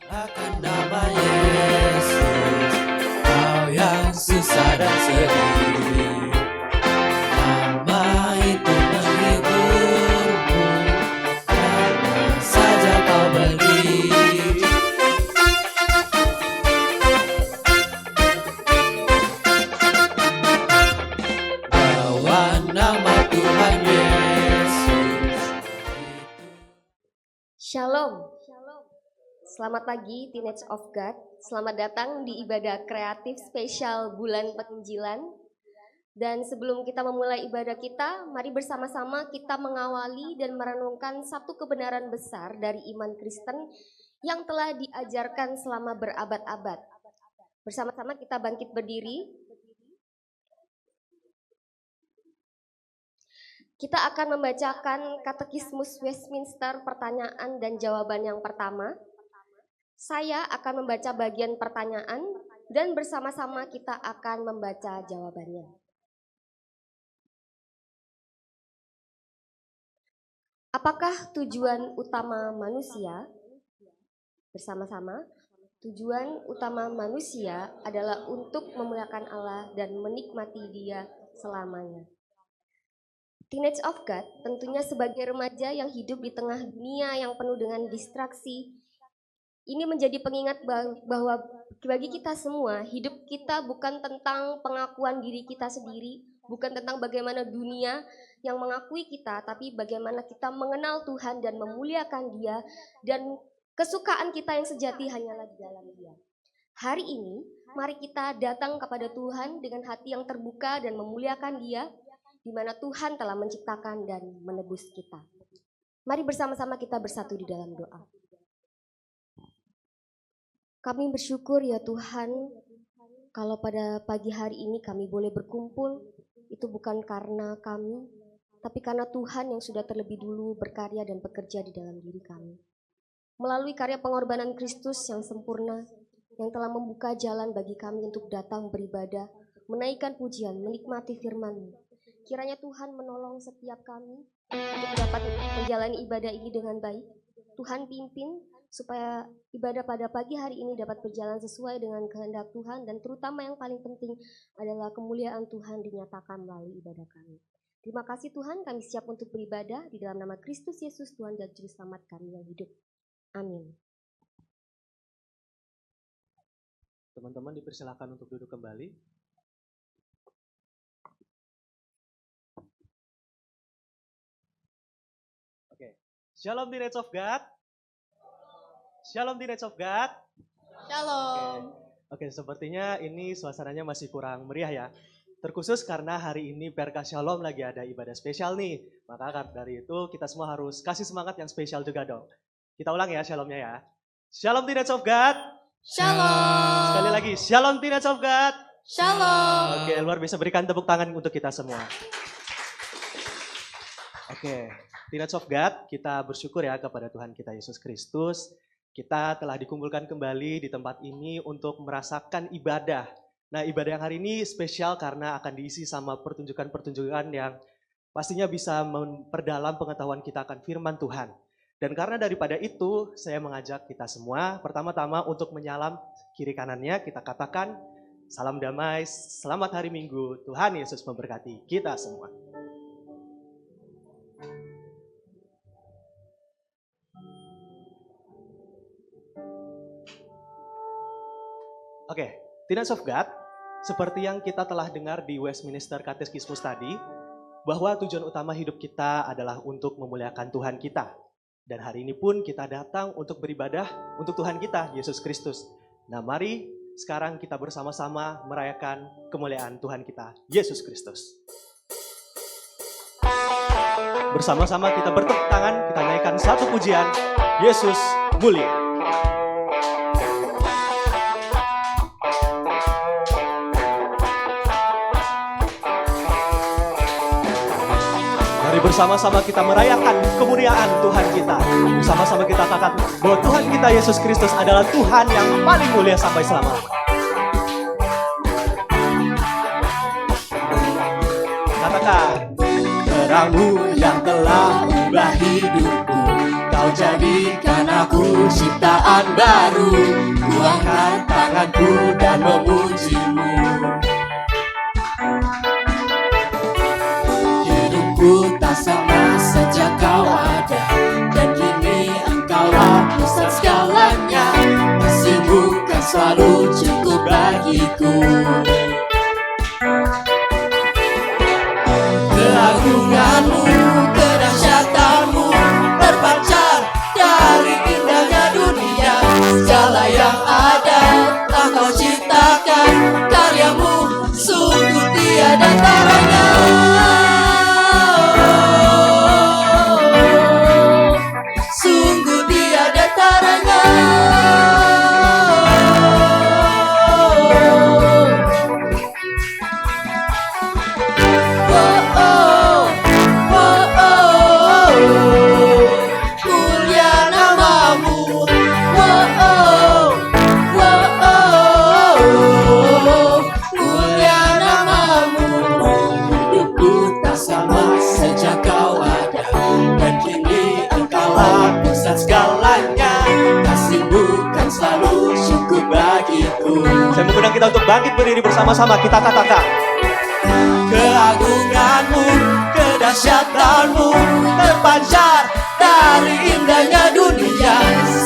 Akan nama Yesus, kau yang susah dan sedih. Nama itu menghiburmu, karena saja kau beri. Bawa nama Tuhan Yesus. Shalom. Selamat pagi Teenage of God. Selamat datang di ibadah kreatif spesial bulan penginjilan. Dan sebelum kita memulai ibadah kita, mari bersama-sama kita mengawali dan merenungkan satu kebenaran besar dari iman Kristen yang telah diajarkan selama berabad-abad. Bersama-sama kita bangkit berdiri. Kita akan membacakan Katekismus Westminster pertanyaan dan jawaban yang pertama. Saya akan membaca bagian pertanyaan dan bersama-sama kita akan membaca jawabannya. Apakah tujuan utama manusia? Bersama-sama, tujuan utama manusia adalah untuk memuliakan Allah dan menikmati Dia selamanya. Teenage of God tentunya sebagai remaja yang hidup di tengah dunia yang penuh dengan distraksi. Ini menjadi pengingat bahwa bagi kita semua, hidup kita bukan tentang pengakuan diri kita sendiri, bukan tentang bagaimana dunia yang mengakui kita, tapi bagaimana kita mengenal Tuhan dan memuliakan Dia, dan kesukaan kita yang sejati hanyalah di dalam Dia. Hari ini, mari kita datang kepada Tuhan dengan hati yang terbuka dan memuliakan Dia, di mana Tuhan telah menciptakan dan menebus kita. Mari bersama-sama kita bersatu di dalam doa. Kami bersyukur ya Tuhan, kalau pada pagi hari ini kami boleh berkumpul, itu bukan karena kami, tapi karena Tuhan yang sudah terlebih dulu berkarya dan bekerja di dalam diri kami. Melalui karya pengorbanan Kristus yang sempurna, yang telah membuka jalan bagi kami untuk datang beribadah, menaikkan pujian, menikmati firman-Mu. Kiranya Tuhan menolong setiap kami untuk dapat menjalani ibadah ini dengan baik. Tuhan pimpin supaya ibadah pada pagi hari ini dapat berjalan sesuai dengan kehendak Tuhan, dan terutama yang paling penting adalah kemuliaan Tuhan dinyatakan melalui ibadah kami. Terima kasih Tuhan, kami siap untuk beribadah di dalam nama Kristus Yesus Tuhan dan Juru Selamat kami yang hidup. Amin. Teman-teman dipersilakan untuk duduk kembali. Oke, Shalom Teenage of God. Shalom Teenage of God. Shalom. Oke, sepertinya ini suasananya masih kurang meriah ya. Terkhusus karena hari ini PRK Shalom lagi ada ibadah spesial nih. Maka dari itu kita semua harus kasih semangat yang spesial juga dong. Kita ulang ya Shalomnya ya. Shalom Teenage of God. Shalom. Sekali lagi, Shalom Teenage of God. Shalom. Oke, luar biasa, berikan tepuk tangan untuk kita semua. Oke, Teenage of God, kita bersyukur ya kepada Tuhan kita Yesus Kristus. Kita telah dikumpulkan kembali di tempat ini untuk merasakan ibadah. Nah, ibadah yang hari ini spesial karena akan diisi sama pertunjukan-pertunjukan yang pastinya bisa memperdalam pengetahuan kita akan firman Tuhan. Dan karena daripada itu, saya mengajak kita semua pertama-tama untuk menyalam kiri kanannya, kita katakan, salam damai, selamat hari Minggu, Tuhan Yesus memberkati kita semua. Oke, Teenage of God, seperti yang kita telah dengar di Westminster Katekismus tadi, bahwa tujuan utama hidup kita adalah untuk memuliakan Tuhan kita. Dan hari ini pun kita datang untuk beribadah untuk Tuhan kita, Yesus Kristus. Nah mari sekarang kita bersama-sama merayakan kemuliaan Tuhan kita, Yesus Kristus. Bersama-sama kita bertepuk tangan, kita naikkan satu pujian, Yesus mulia. Mari bersama-sama kita merayakan kemuliaan Tuhan kita. Bersama-sama kita katakan bahwa Tuhan kita Yesus Kristus adalah Tuhan yang paling mulia sampai selamanya. Katakan, terang-Mu yang telah ubah hidupku. Kau jadikan aku ciptaan baru. Ku angkat tanganku dan memuji-Mu. Hidupku tak sama sejak Kau ada, dan kini Engkaulah pusat segalanya. Kasih-Mu kan selalu cukup bagiku. Keagungan-Mu, kedahsyatan-Mu terpancar dari indahnya dunia. Segala yang ada telah Kau ciptakan, karya-Mu sungguh tiada taranya. Sungguh tiada taranya. Mulia nama-Mu. Mulia nama-Mu. Hidupku tak sama sejak Kau ada, dan kini Engkaulah pusat segalanya. Kasih-Mu kan selalu cukup bagiku. Saya mengundang kita untuk bangkit berdiri bersama-sama. Kita katakan, keagungan-Mu, kedahsyatan-Mu terpancar dari indahnya dunia.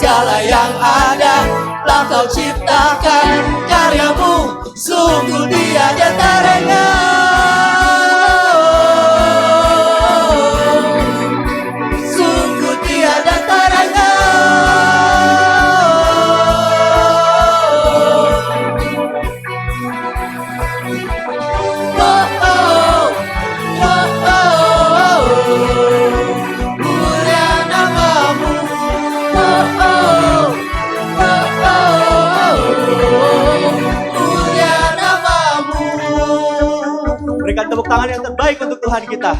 Segala yang ada telah Kau ciptakan, karya-Mu sungguh tiada taranya. Sungguh tiada taranya. Mulia nama-Mu. Mulia nama-Mu. berikan tepuk tangan yang terbaik untuk Tuhan kita.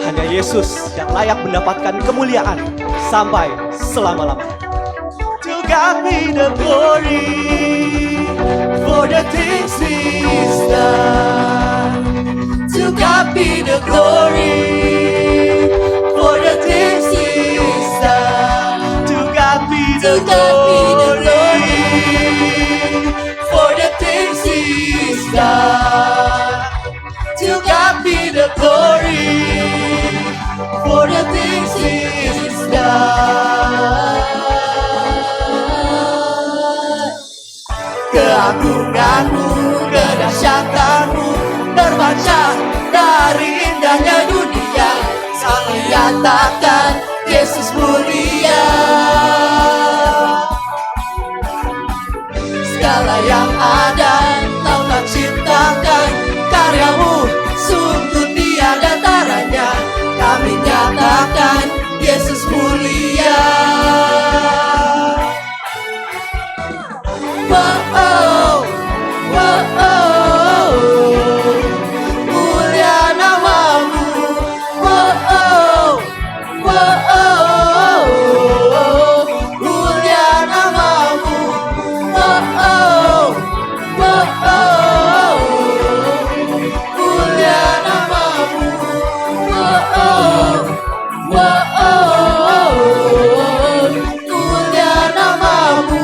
Hanya Yesus yang layak mendapatkan kemuliaan sampai selama-lamanya. To God be the glory for the things He's done. To God be the glory for the things He's done. To God be the glory for the things He's done. To God be the glory for the things He's done. Keagungan-Mu, kedahsyatan-Mu terpancar dari indahnya dunia. Saling nyatakan Yesus mulia. Segala yang ada Kau telah ciptakan, karya-Mu sungguh tiada taranya. Kami nyatakan Yesus mulia. Wow, wow, wow. Mulia nama-Mu. Wow, wow. Mulia nama-Mu. Wow, wow. Mulia nama-Mu. Wow, wow. Mulia nama-Mu.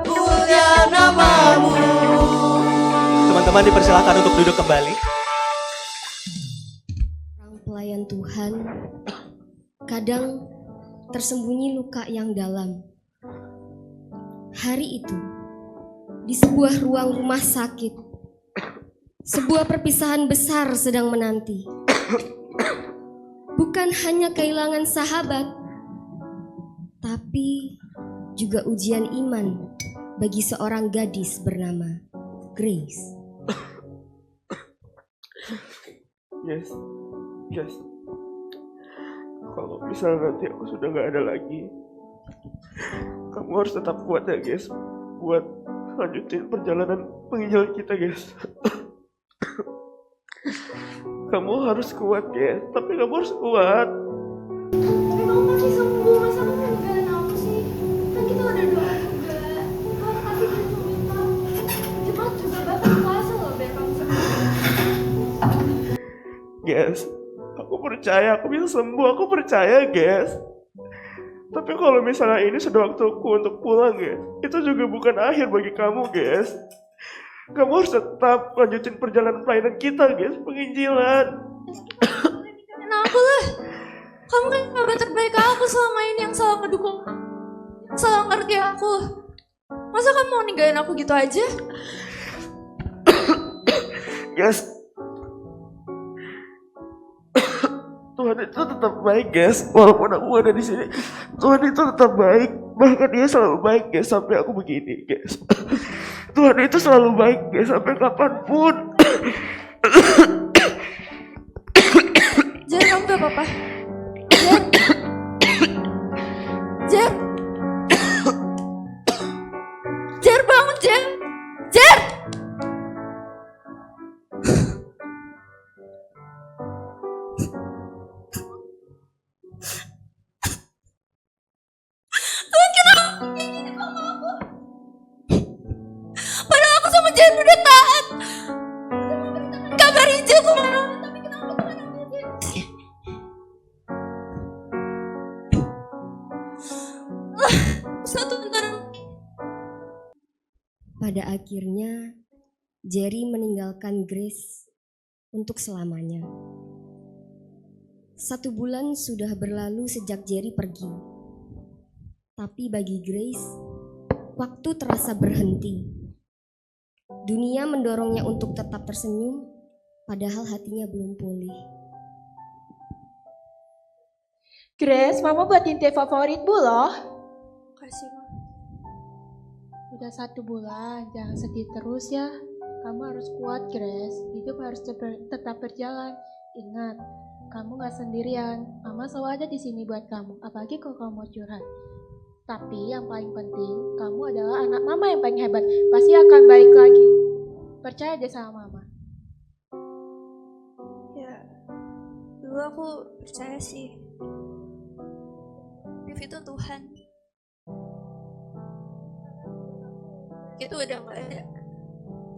Mulia nama-Mu. Teman-teman dipersilakan untuk duduk kembali. Orang pelayan Tuhan kadang tersembunyi luka yang dalam. Hari itu di sebuah ruang rumah sakit, sebuah perpisahan besar sedang menanti. Bukan hanya kehilangan sahabat, tapi juga ujian iman bagi seorang gadis bernama Grace. Yes. Kalau misalnya nanti aku sudah gak ada lagi, kamu harus tetap kuat ya guys, buat lanjutin perjalanan penginjilan kita guys. Kamu harus kuat guys, tapi kamu harus kuat. percaya aku bisa sembuh, aku percaya guys. Tapi kalau misalnya ini sudah waktuku untuk pulang guys, itu juga bukan akhir bagi kamu guys. Kamu harus tetap lanjutin perjalanan pelayanan kita guys, penginjilan. Karena aku lah. Kamu kan sahabat terbaik aku selama ini yang selalu ngedukung, yang selalu ngerti aku. Masa kamu mau ninggalin aku gitu aja? Guys, Tuhan itu tetap baik guys. Walaupun aku ada di sini, Tuhan itu tetap baik. Bahkan Dia selalu baik guys sampai aku begini guys. Tuhan itu selalu baik guys sampai kapanpun. Jer, kamu gak apa-apa? Jer, Jer, Jer bangun Jer, Jer. Tuhan, kenapa ini sama aku? Padahal aku sama Jer udah taat. Udah memberitakan kabar Injil kemana-mana, tapi kenapa Tuhan ambil Jer? Satu bentar. Pada akhirnya, Jerry meninggalkan Grace untuk selamanya. 1 bulan sudah berlalu sejak Jerry pergi. Tapi bagi Grace, waktu terasa berhenti. Dunia mendorongnya untuk tetap tersenyum, padahal hatinya belum pulih. Grace, Mama buatin teh favoritmu loh. Kasih Mama. Udah 1 bulan, jangan sedih terus ya. Kamu harus kuat, Grace. Hidup harus tetap berjalan. Ingat, kamu gak sendirian. Mama selalu ada di sini buat kamu, apalagi kalau kamu mau curhat. Tapi yang paling penting, kamu adalah anak Mama yang paling hebat. Pasti akan baik lagi. Percaya deh sama Mama. Ya, dulu aku percaya sih. Dev itu Tuhan. Itu udah gak ada.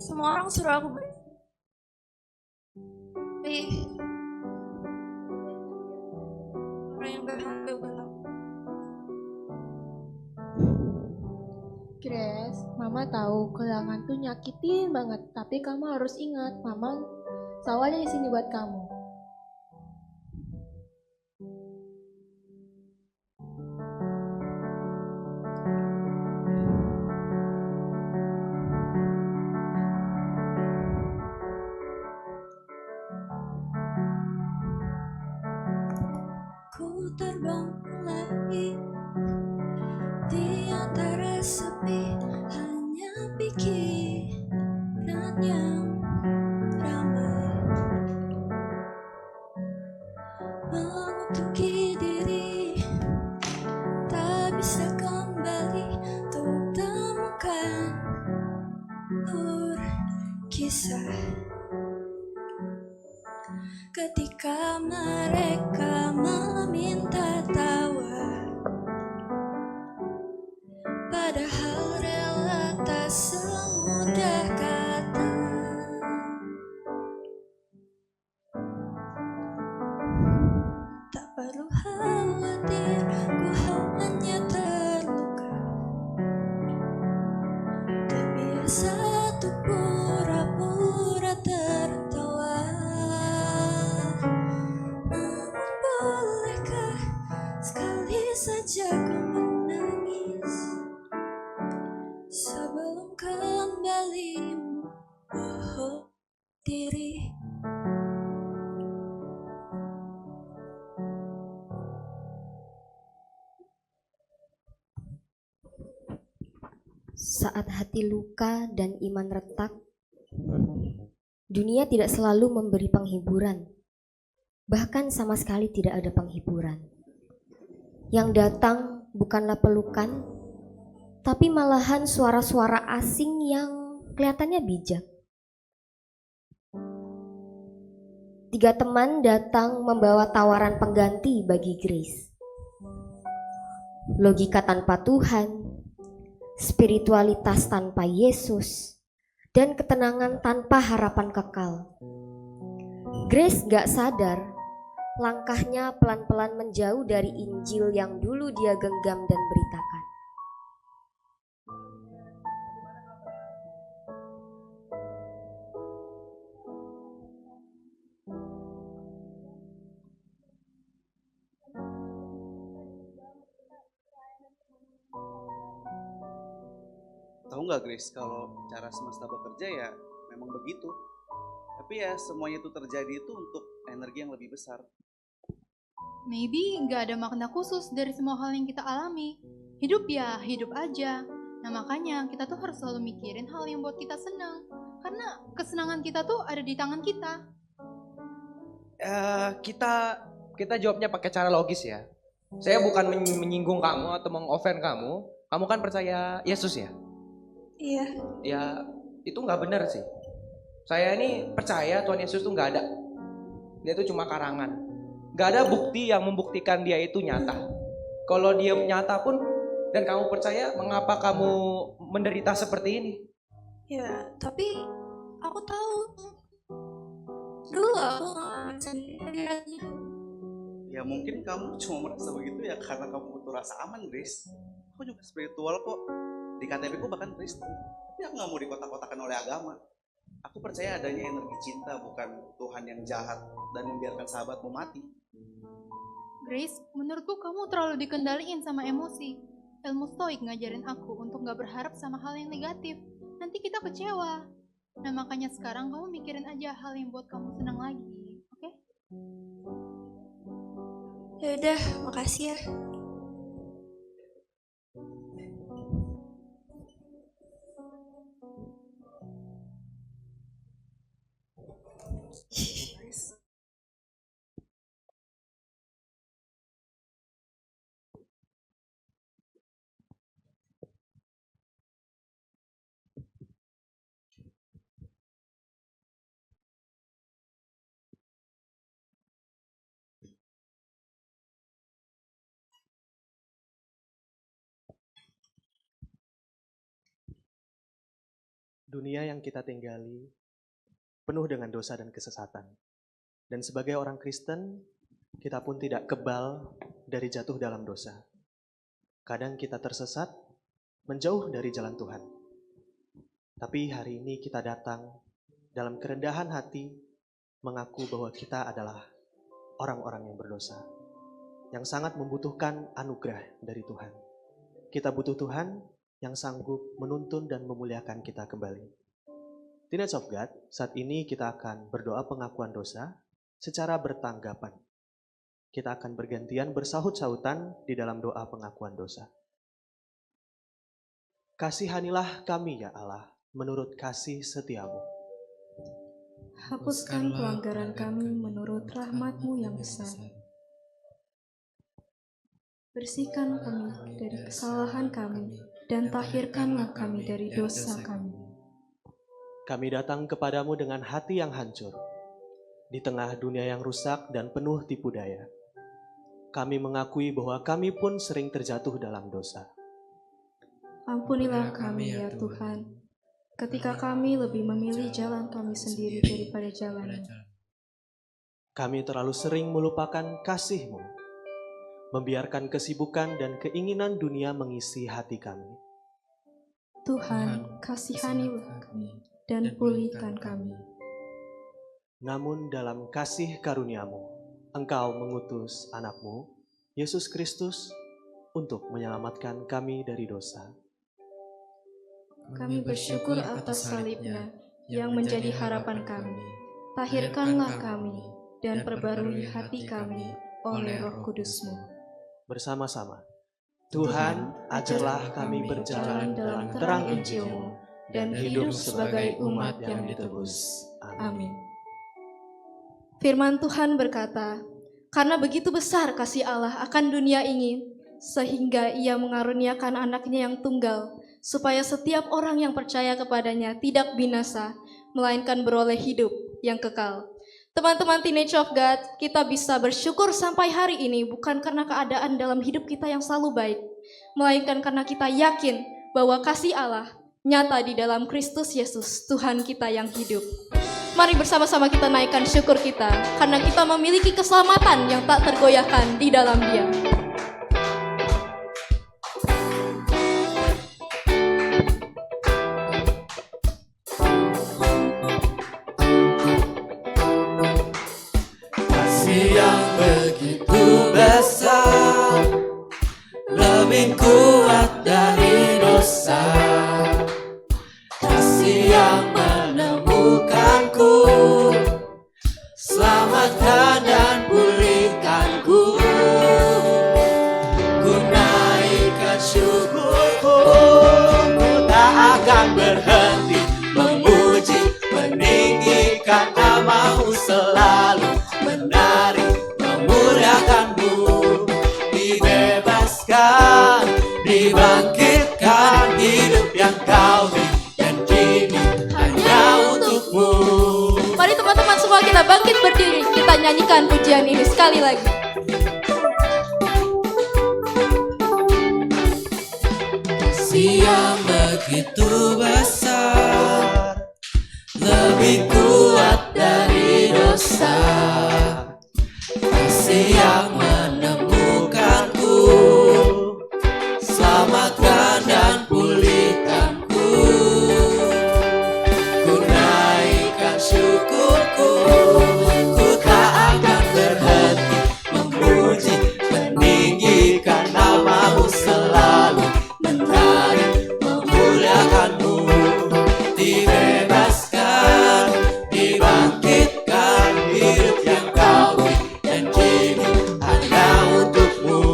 Semua orang suruh aku baik. Tapi orang yang berharga bukan aku. Grace, Mama tahu kehilangan tuh nyakitin banget. Tapi kamu harus ingat, Mama selalu ada di sini buat kamu. Ku terbang lagi di antara sepi, hanya pikiran yang ramai mengutuki diri, tak bisa kembali untuk temukan alur kisah. Ketika mereka meminta tawa, padahal rela tak semudah kata. Tak perlu khawatir, ku hanya terluka. Terbiasa untuk pura-pura tertawa. Namun bolehkah sekali saja ku menangis sebelum kembali membohong diri. Saat hati luka dan iman retak, dunia tidak selalu memberi penghiburan. Bahkan sama sekali tidak ada penghiburan. Yang datang bukanlah pelukan, tapi malahan suara-suara asing yang kelihatannya bijak. 3 teman datang membawa tawaran pengganti bagi Grace. Logika tanpa Tuhan, spiritualitas tanpa Yesus, dan ketenangan tanpa harapan kekal. Grace gak sadar Langkahnya pelan-pelan menjauh dari Injil yang dulu dia genggam dan beritakan. Tahu nggak Grace, kalau cara semesta bekerja ya memang begitu. Tapi ya semuanya itu terjadi itu untuk energi yang lebih besar. Maybe nggak ada makna khusus dari semua hal yang kita alami. Hidup ya hidup aja. Nah makanya kita tuh harus selalu mikirin hal yang buat kita senang. Karena kesenangan kita tuh ada di tangan kita. Kita jawabnya pakai cara logis ya. Saya bukan menyinggung kamu atau mengoffend kamu. Kamu kan percaya Yesus ya? Iya. Ya itu nggak benar sih. Saya ini percaya Tuhan Yesus tuh nggak ada. Dia itu cuma karangan. Nggak ada bukti yang membuktikan dia itu nyata. Kalau dia nyata pun dan kamu percaya, mengapa kamu menderita seperti ini? Ya, tapi aku tahu. Dulu aku nggak sendiri. Ya mungkin kamu cuma merasa begitu ya karena kamu butuh rasa aman, Grace. Aku juga spiritual kok. Di KTP ku bahkan Kristen. Tapi aku nggak mau dikotak-kotakan oleh agama. Aku percaya adanya energi cinta, bukan Tuhan yang jahat dan membiarkan sahabatmu mati. Grace, menurutku kamu terlalu dikendaliin sama emosi. Ilmu stoik ngajarin aku untuk gak berharap sama hal yang negatif. Nanti kita kecewa. Nah makanya sekarang kamu mikirin aja hal yang buat kamu senang lagi. Oke? Ya udah, makasih ya. Dunia yang kita tinggali penuh dengan dosa dan kesesatan. Dan sebagai orang Kristen, kita pun tidak kebal dari jatuh dalam dosa. Kadang kita tersesat, menjauh dari jalan Tuhan. Tapi hari ini kita datang dalam kerendahan hati, mengaku bahwa kita adalah orang-orang yang berdosa, yang sangat membutuhkan anugerah dari Tuhan. Kita butuh Tuhan yang sanggup menuntun dan memuliakan kita kembali. Teenage of God, saat ini kita akan berdoa pengakuan dosa secara bertanggapan. Kita akan bergantian bersahut-sahutan di dalam doa pengakuan dosa. Kasihanilah kami ya Allah, menurut kasih setiamu. Hapuskan pelanggaran kami menurut rahmat-Mu yang besar. Bersihkan kami dari kesalahan kami, dan tahirkanlah kami dari dosa kami. Kami datang kepadamu dengan hati yang hancur, di tengah dunia yang rusak dan penuh tipu daya. Kami mengakui bahwa kami pun sering terjatuh dalam dosa. Ampunilah kami ya Tuhan, ketika kami lebih memilih jalan kami sendiri daripada jalan-Mu. Kami terlalu sering melupakan kasih-Mu, membiarkan kesibukan dan keinginan dunia mengisi hati kami. Tuhan, kasihanilah kami dan pulihkan kami. Namun dalam kasih karunia-Mu, Engkau mengutus anak-Mu, Yesus Kristus, untuk menyelamatkan kami dari dosa. Kami bersyukur atas salib-Nya yang menjadi harapan kami. Tahirkanlah kami dan perbarui hati kami oleh Roh Kudus-Mu. Bersama-sama, Tuhan, ajarlah kami berjalan dalam terang Injil-Mu dan hidup sebagai umat yang ditebus. Amin. Firman Tuhan berkata, karena begitu besar kasih Allah akan dunia ini, sehingga Ia mengaruniakan anaknya yang tunggal, supaya setiap orang yang percaya kepadanya tidak binasa, melainkan beroleh hidup yang kekal. Teman-teman Teenage of God, kita bisa bersyukur sampai hari ini bukan karena keadaan dalam hidup kita yang selalu baik, melainkan karena kita yakin bahwa kasih Allah nyata di dalam Kristus Yesus, Tuhan kita yang hidup. Mari bersama-sama kita naikkan syukur kita, karena kita memiliki keselamatan yang tak tergoyahkan di dalam Dia. Kasih yang begitu besar, lebih kuat dari dosa. Kasih yang menemukanku, selamatkan dan pulihkanku. Ku naikkan syukurku, ku tak akan berhenti memuji, meninggikan namamu selalu, menari, memuliakanmu. Dibebaskan, dibangkitkan, hidup yang kau beri dan kini hanya untukmu. Mari teman-teman semua kita bangkit berdiri, kita nyanyikan pujian ini sekali lagi. Kasih yang begitu besar, lebih kuat dari dosa. Kasih yang menemukanku, selamatkan dan pulihkanku. Ku naikkan syukurku, ku tak akan berhenti memuji, meninggikan namamu selalu, menari, memuliakanmu. Dibebaskan, dibangkitkan, hidup yang kau beri dan kini hanya untukmu.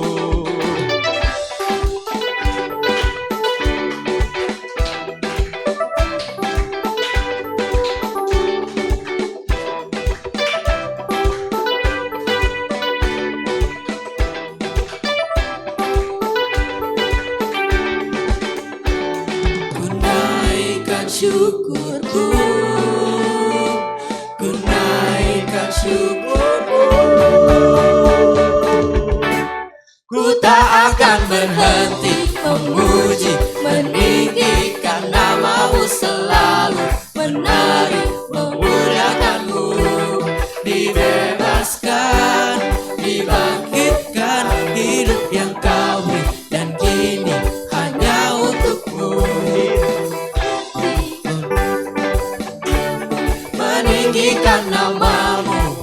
Ku naikkan syukurku, ku naikkan syukurku. Ku tak akan berhenti memuji, meninggikan namamu selalu, menari, memuliakanmu. Dibebaskan, dibangkitkan, hidup yang kau beri dan kini hanya untukmu. Meninggikan namamu,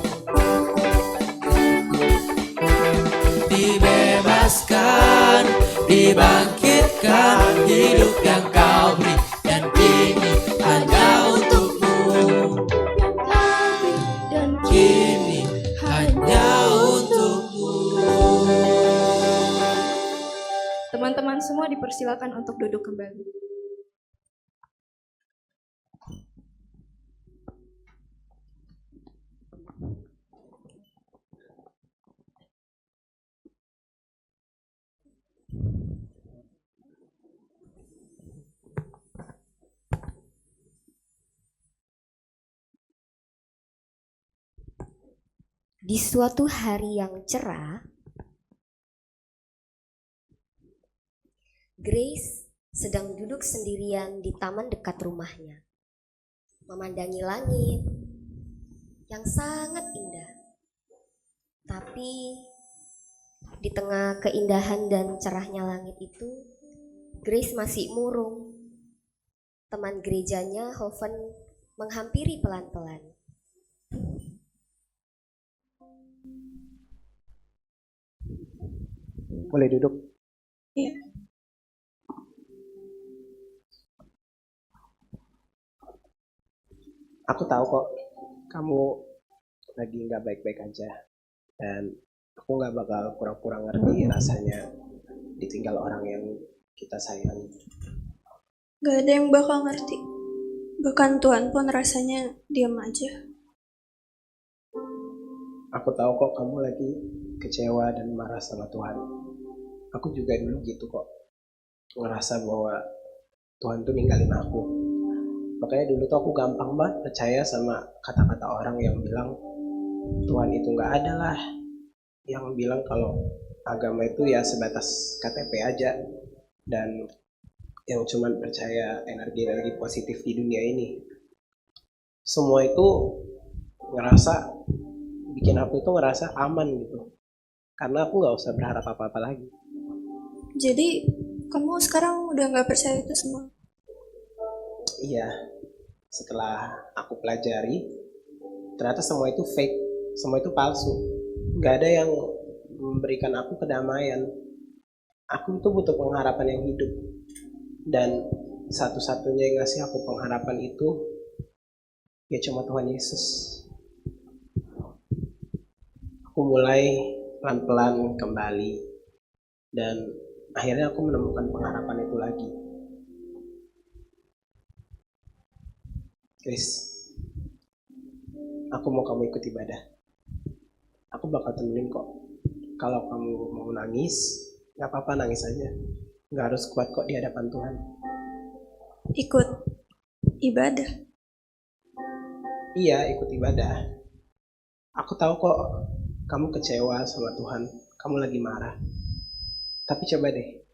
dibebaskan, dibangkitkan, hidup yang kau beri dan kini hanya untukmu. Dan kini hanya untukmu. Teman-teman semua dipersilakan untuk duduk kembali. Di suatu hari yang cerah, Grace sedang duduk sendirian di taman dekat rumahnya, memandangi langit yang sangat indah. Tapi di tengah keindahan dan cerahnya langit itu, Grace masih murung. Teman gerejanya, Hoven, menghampiri pelan-pelan. Boleh duduk? Iya. Aku tahu kok kamu lagi nggak baik-baik aja, dan aku nggak bakal pura-pura ngerti rasanya ditinggal orang yang kita sayangi. Gak ada yang bakal ngerti. Bahkan Tuhan pun rasanya diam aja. Aku tahu kok kamu lagi kecewa dan marah sama Tuhan. Aku juga dulu gitu kok, ngerasa bahwa Tuhan tuh ninggalin aku. Makanya dulu tuh aku gampang banget percaya sama kata-kata orang yang bilang Tuhan itu nggak ada lah, yang bilang kalau agama itu ya sebatas KTP aja, dan yang cuman percaya energi-energi positif di dunia ini. semua itu bikin aku itu ngerasa aman gitu. Karena aku nggak usah berharap apa-apa lagi. Jadi kamu sekarang udah nggak percaya itu semua? Iya, setelah aku pelajari, ternyata semua itu fake, semua itu palsu. Nggak ada yang memberikan aku kedamaian. Aku itu butuh pengharapan yang hidup. Dan satu-satunya yang ngasih aku pengharapan itu, ya cuma Tuhan Yesus. Aku mulai pelan-pelan kembali. Dan akhirnya aku menemukan pengharapan itu lagi. Chris, aku mau kamu ikut ibadah. Aku bakal temenin kok. Kalau kamu mau nangis, gak apa-apa, nangis aja. Gak harus kuat kok di hadapan Tuhan. Ikut ibadah? Iya, ikut ibadah. Aku tahu kok kamu kecewa sama Tuhan. Kamu lagi marah. Tapi coba deh,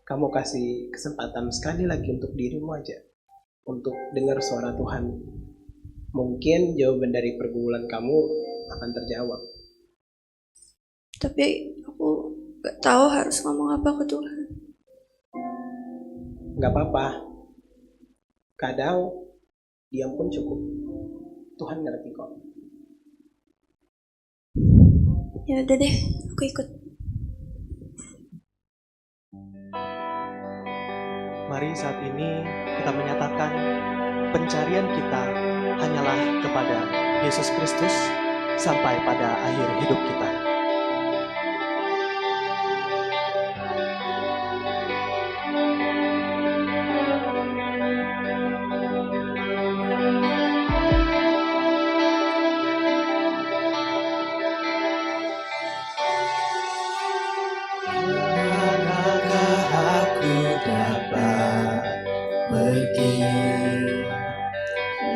kamu kasih kesempatan sekali lagi untuk dirimu aja. Untuk dengar suara Tuhan. Mungkin jawaban dari pergumulan kamu akan terjawab. Tapi aku gak tahu harus ngomong apa ke Tuhan. Gak apa-apa. Kadang diam pun cukup. Tuhan ngerti kok. Ya udah deh, aku ikut. Mari saat ini kita menyatakan pencarian kita hanyalah kepada Yesus Kristus sampai pada akhir hidup kita.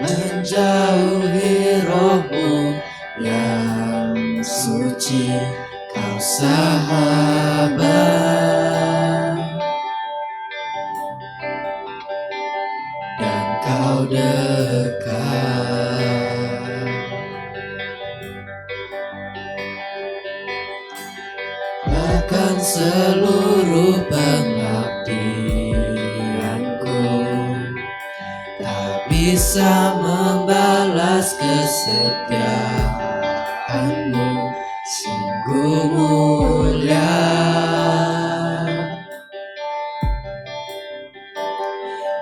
Menjauhi rohmu yang suci, kau sahabat, dan kau dekat. Bahkan seluruh pengabdianku tak bisa membalas kesetiaanmu, sungguh mulia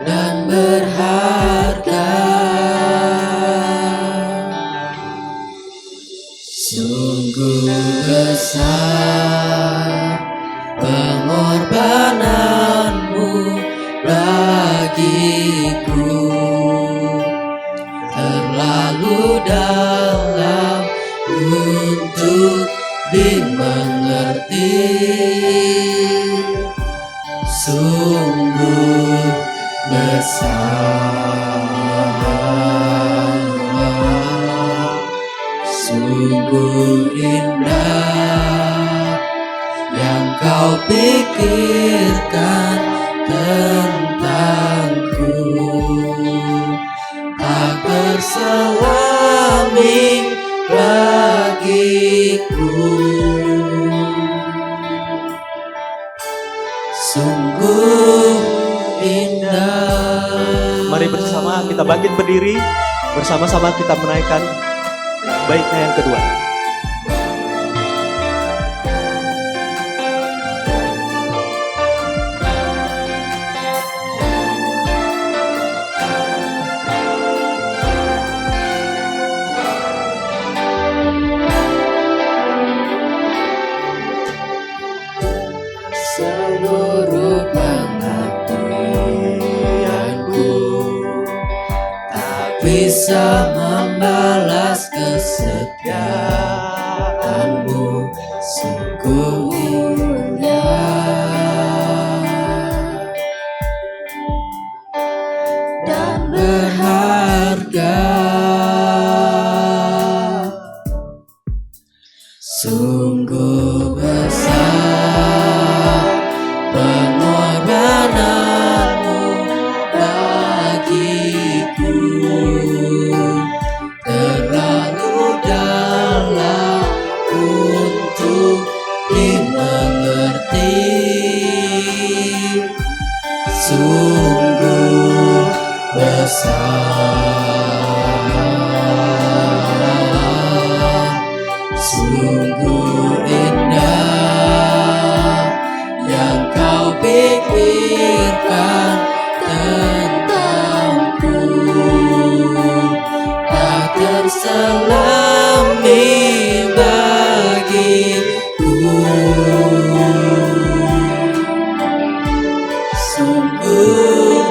dan berharga. Sungguh besar pengorbananmu bagiku, terlalu dalam untuk dimengerti. Sungguh besar, sungguh indah yang kau pikirkan tentangku, tak berselami bagiku. Sungguh indah. Mari bersama kita bangkit berdiri, bersama-sama kita menaikkan baitnya yang kedua. Seluruh pengabdianku tak bisa membalas kesetiaanmu, sungguh indah dan berharga. Sungguh besar pengorbananmu bagiku, sungguh besar, sungguh indah yang kau pikirkan tentangku, tak terselami bagiku. Sungguh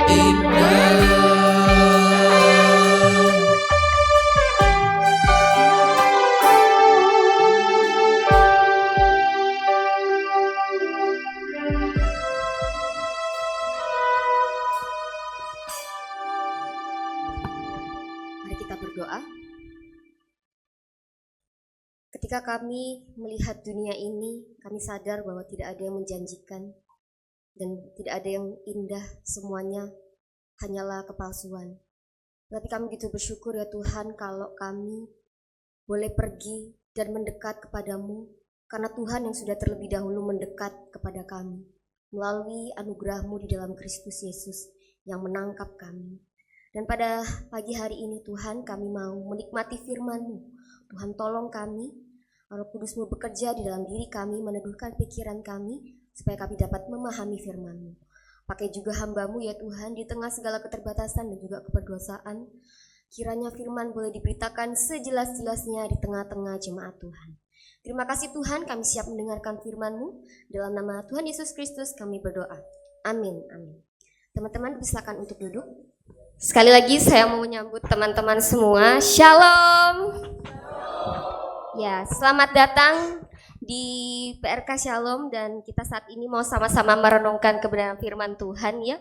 indah. Mari kita berdoa. Ketika kami melihat dunia ini, kami sadar bahwa tidak ada yang menjanjikan dan tidak ada yang indah, semuanya hanyalah kepalsuan. Tapi kami begitu bersyukur ya Tuhan kalau kami boleh pergi dan mendekat kepadamu, karena Tuhan yang sudah terlebih dahulu mendekat kepada kami melalui anugerah-Mu di dalam Kristus Yesus yang menangkap kami. Dan pada pagi hari ini Tuhan, kami mau menikmati firman-Mu. Tuhan tolong kami, Roh Kudus-Mu bekerja di dalam diri kami, meneduhkan pikiran kami, supaya kami dapat memahami firman-Mu. Pakai juga hamba-Mu ya Tuhan, di tengah segala keterbatasan dan juga keberdosaan, kiranya firman boleh diberitakan sejelas-jelasnya di tengah-tengah jemaat Tuhan. Terima kasih Tuhan, kami siap mendengarkan firman-Mu. Dalam nama Tuhan Yesus Kristus kami berdoa. Amin, amin. Teman-teman silakan untuk duduk. Sekali lagi saya mau menyambut teman-teman semua. Shalom. Ya, selamat datang di PRK Shalom, dan kita saat ini mau sama-sama merenungkan kebenaran firman Tuhan ya.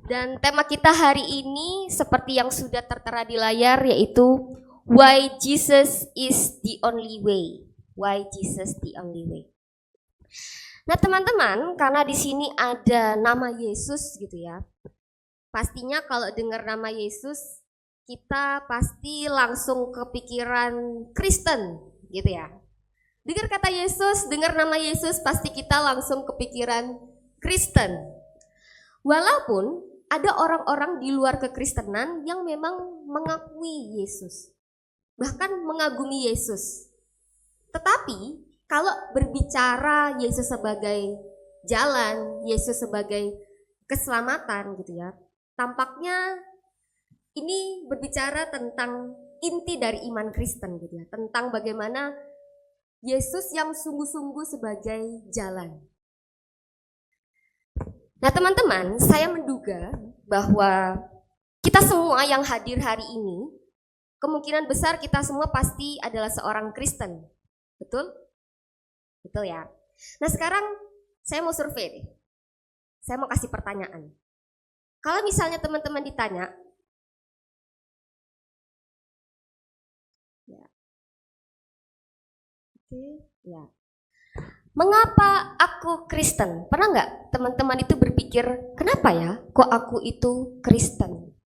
Dan tema kita hari ini seperti yang sudah tertera di layar, yaitu Why Jesus is the only way. Why Jesus the only way. Nah teman-teman, karena di sini ada nama Yesus gitu ya. Pastinya kalau dengar nama Yesus, kita pasti langsung kepikiran Kristen gitu ya. Dengar kata Yesus, dengar nama Yesus, pasti kita langsung kepikiran Kristen. Walaupun ada orang-orang di luar kekristenan yang memang mengakui Yesus, bahkan mengagumi Yesus. Tetapi kalau berbicara Yesus sebagai jalan, Yesus sebagai keselamatan gitu ya, tampaknya ini berbicara tentang inti dari iman Kristen gitu ya, tentang bagaimana Yesus yang sungguh-sungguh sebagai jalan. Nah teman-teman, saya menduga bahwa kita semua yang hadir hari ini, kemungkinan besar kita semua pasti adalah seorang Kristen. Betul? Betul ya? Nah sekarang saya mau survei deh. Saya mau kasih pertanyaan. Kalau misalnya teman-teman ditanya, ya, mengapa aku Kristen? Pernah nggak teman-teman itu berpikir, kenapa ya kok aku itu Kristen?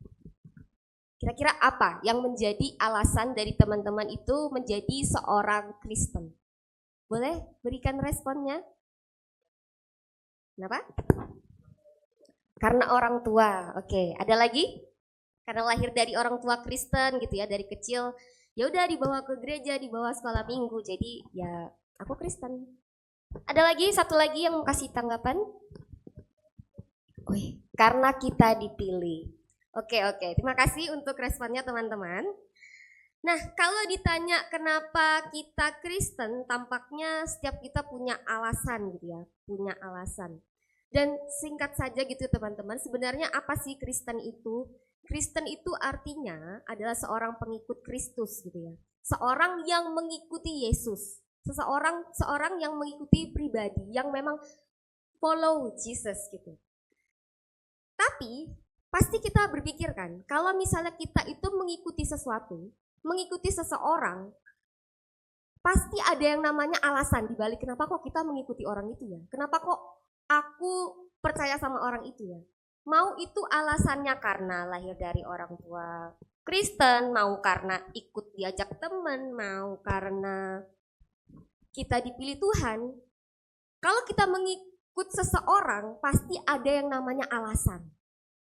Kira-kira apa yang menjadi alasan dari teman-teman itu menjadi seorang Kristen? Boleh berikan responnya? Kenapa? Karena orang tua. Oke, ada lagi? Karena lahir dari orang tua Kristen gitu ya, dari kecil. Ya udah dibawa ke gereja, dibawa sekolah minggu. Jadi ya aku Kristen. Ada lagi, satu lagi yang mau kasih tanggapan? Wih, karena kita dipilih. Oke, terima kasih untuk responnya teman-teman. Nah, kalau ditanya kenapa kita Kristen, tampaknya setiap kita punya alasan gitu ya, punya alasan. Dan singkat saja gitu teman-teman, sebenarnya apa sih Kristen itu? Kristen itu artinya adalah seorang pengikut Kristus gitu ya. Seorang yang mengikuti Yesus. Seorang yang mengikuti pribadi, yang memang follow Jesus gitu. Tapi pasti kita berpikir kan, kalau misalnya kita itu mengikuti sesuatu, mengikuti seseorang, pasti ada yang namanya alasan dibalik kenapa kok kita mengikuti orang itu ya. Kenapa kok aku percaya sama orang itu ya. Mau itu alasannya karena lahir dari orang tua Kristen, mau karena ikut diajak teman, mau karena kita dipilih Tuhan. Kalau kita mengikut seseorang pasti ada yang namanya alasan.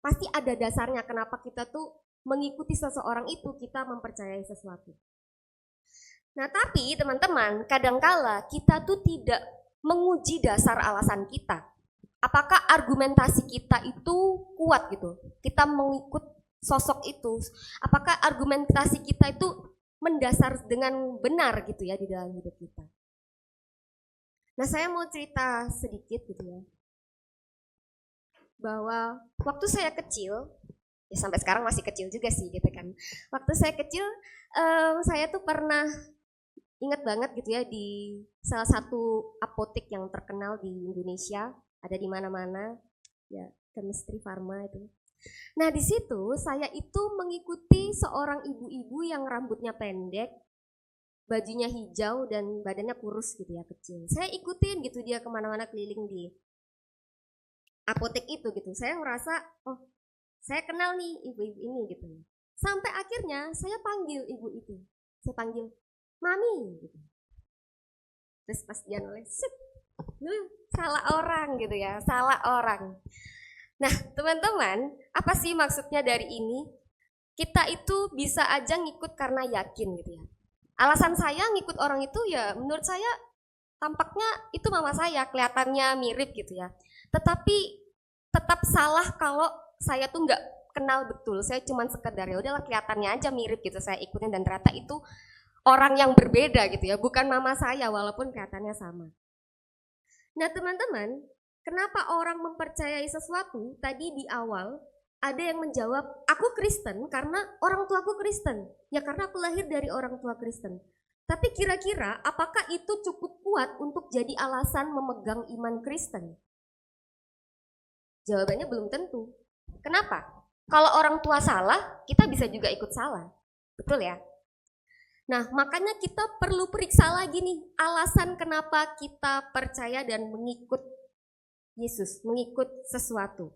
Pasti ada dasarnya kenapa kita tuh mengikuti seseorang itu, kita mempercayai sesuatu. Nah tapi teman-teman, kadangkala kita tuh tidak menguji dasar alasan kita. Apakah argumentasi kita itu kuat gitu? Kita mengikut sosok itu. Apakah argumentasi kita itu mendasar dengan benar gitu ya di dalam hidup kita? Nah saya mau cerita sedikit gitu ya. Bahwa waktu saya kecil, ya sampai sekarang masih kecil juga sih gitu kan. Waktu saya kecil, saya tuh pernah ingat banget gitu ya di salah satu apotek yang terkenal di Indonesia, ada di mana-mana, ya Chemistry Pharma itu. Nah di situ saya itu mengikuti seorang ibu-ibu yang rambutnya pendek, bajunya hijau dan badannya kurus gitu ya, kecil. Saya ikutin gitu dia kemana-mana keliling di apotek itu gitu. Saya ngerasa, oh saya kenal nih ibu-ibu ini gitu. Sampai akhirnya saya panggil ibu itu. Saya panggil, Mami gitu. Terus pas dia nulis, lu salah orang gitu ya, salah orang. Nah teman-teman, apa sih maksudnya dari ini? Kita itu bisa aja ngikut karena yakin gitu ya. Alasan saya ngikut orang itu ya menurut saya tampaknya itu mama saya, kelihatannya mirip gitu ya. Tetapi tetap salah kalau saya tuh nggak kenal betul. Saya cuma sekedar ya udahlah kelihatannya aja mirip gitu, saya ikutin dan ternyata itu orang yang berbeda gitu ya, bukan mama saya walaupun kelihatannya sama. Nah teman-teman, kenapa orang mempercayai sesuatu? Tadi di awal ada yang menjawab, aku Kristen karena orang tuaku Kristen. Ya karena aku lahir dari orang tua Kristen. Tapi kira-kira apakah itu cukup kuat untuk jadi alasan memegang iman Kristen? Jawabannya belum tentu. Kenapa? Kalau orang tua salah, kita bisa juga ikut salah. Betul ya? Nah makanya kita perlu periksa lagi nih alasan kenapa kita percaya dan mengikut Yesus, mengikut sesuatu.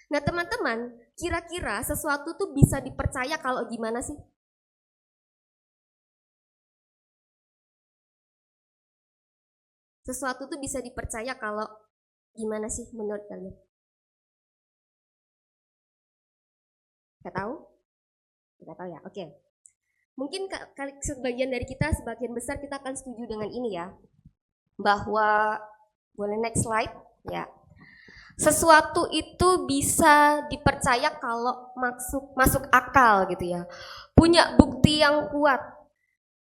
Nah teman-teman, kira-kira sesuatu tuh bisa dipercaya kalau gimana sih? Sesuatu tuh bisa dipercaya kalau gimana sih menurut kalian? Gak tahu? Gak tahu ya, oke. Mungkin sebagian dari kita, sebagian besar kita akan setuju dengan ini ya. Bahwa, boleh next slide? Ya. Sesuatu itu bisa dipercaya kalau masuk akal gitu ya. Punya bukti yang kuat.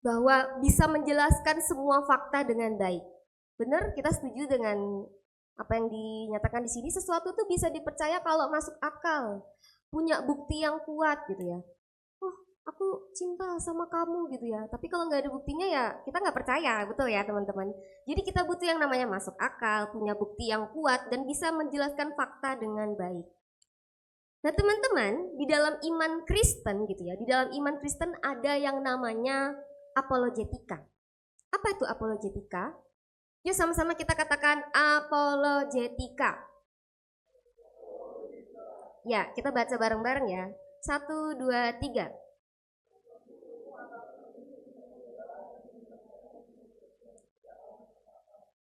Bahwa bisa menjelaskan semua fakta dengan baik. Benar, kita setuju dengan apa yang dinyatakan di sini. Sesuatu itu bisa dipercaya kalau masuk akal. Punya bukti yang kuat gitu ya. Aku cinta sama kamu gitu ya. Tapi kalau nggak ada buktinya ya kita nggak percaya, betul ya teman-teman. Jadi kita butuh yang namanya masuk akal, punya bukti yang kuat dan bisa menjelaskan fakta dengan baik. Nah teman-teman, di dalam iman Kristen gitu ya, di dalam iman Kristen ada yang namanya apologetika. Apa itu apologetika? Yuk sama-sama kita katakan apologetika. Ya, kita baca bareng-bareng ya. 1, 2, 3.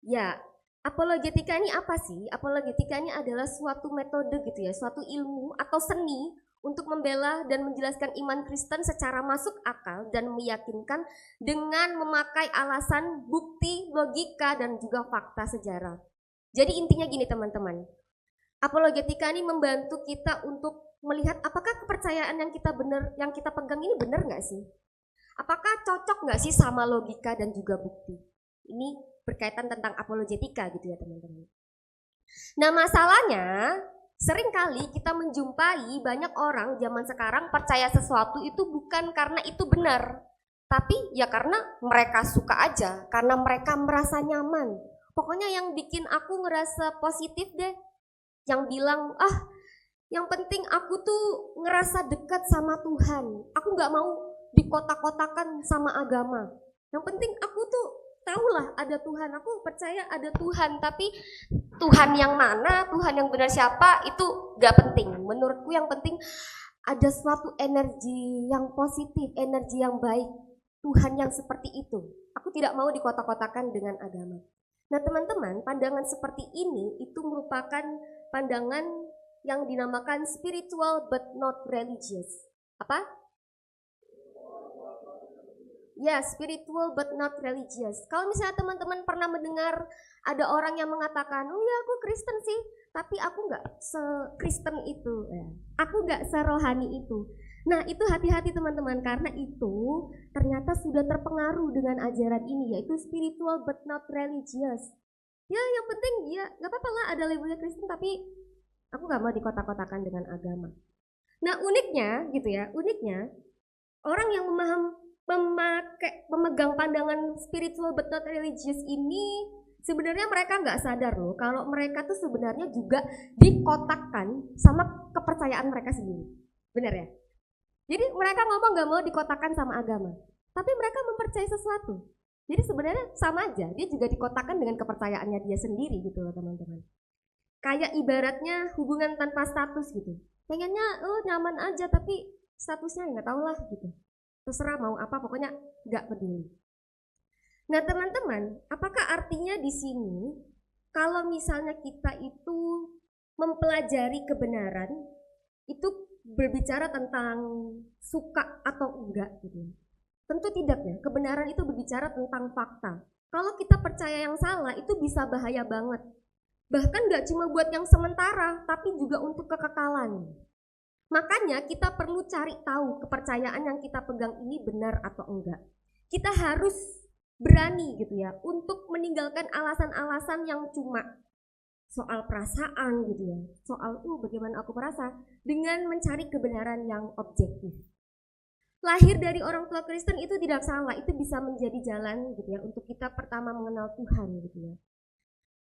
Ya, apologetika ini apa sih? Apologetika ini adalah suatu metode gitu ya, suatu ilmu atau seni untuk membela dan menjelaskan iman Kristen secara masuk akal dan meyakinkan dengan memakai alasan, bukti, logika, dan juga fakta sejarah. Jadi intinya gini teman-teman, apologetika ini membantu kita untuk melihat apakah kepercayaan yang kita pegang ini benar nggak sih? Apakah cocok nggak sih sama logika dan juga bukti? Ini berkaitan tentang apologetika gitu ya teman-teman. Nah masalahnya seringkali kita menjumpai banyak orang zaman sekarang percaya sesuatu itu bukan karena itu benar, tapi ya karena mereka suka aja, karena mereka merasa nyaman. Pokoknya yang bikin aku ngerasa positif deh, yang bilang yang penting aku tuh ngerasa dekat sama Tuhan, aku nggak mau dikotak-kotakan sama agama. Yang penting aku tuh tahulah ada Tuhan, aku percaya ada Tuhan, tapi Tuhan yang mana, Tuhan yang benar siapa itu gak penting. Menurutku yang penting ada suatu energi yang positif, energi yang baik, Tuhan yang seperti itu. Aku tidak mau dikotak-kotakan dengan agama. Nah teman-teman, pandangan seperti ini itu merupakan pandangan yang dinamakan spiritual but not religious. Apa? Ya, spiritual but not religious. Kalau misalnya teman-teman pernah mendengar ada orang yang mengatakan, oh ya aku Kristen sih, tapi aku nggak se-Kristen itu, aku nggak serohani itu. Nah itu hati-hati teman-teman, karena itu ternyata sudah terpengaruh dengan ajaran ini, yaitu spiritual but not religious. Ya yang penting ya nggak apa-apa lah ada labelnya Kristen, tapi aku nggak mau dikotak-kotakan dengan agama. Nah uniknya gitu ya, uniknya orang yang memegang pandangan spiritual but not religious ini sebenarnya mereka nggak sadar loh kalau mereka tuh sebenarnya juga dikotakkan sama kepercayaan mereka sendiri. Benar ya? Jadi mereka ngomong nggak mau dikotakkan sama agama, tapi mereka mempercayai sesuatu. Jadi sebenarnya sama aja, dia juga dikotakkan dengan kepercayaannya dia sendiri gitu loh teman-teman. Kayak ibaratnya hubungan tanpa status gitu. Pengennya nyaman aja tapi statusnya nggak tahu lah gitu. Terserah mau apa, pokoknya nggak peduli. Nah teman-teman, apakah artinya di sini kalau misalnya kita itu mempelajari kebenaran itu berbicara tentang suka atau enggak gitu? Tentu tidak ya. Kebenaran itu berbicara tentang fakta. Kalau kita percaya yang salah itu bisa bahaya banget. Bahkan nggak cuma buat yang sementara, tapi juga untuk kekekalan. Makanya kita perlu cari tahu kepercayaan yang kita pegang ini benar atau enggak. Kita harus berani gitu ya untuk meninggalkan alasan-alasan yang cuma soal perasaan gitu ya. Soal bagaimana aku merasa, dengan mencari kebenaran yang objektif. Lahir dari orang tua Kristen itu tidak salah, itu bisa menjadi jalan gitu ya untuk kita pertama mengenal Tuhan gitu ya.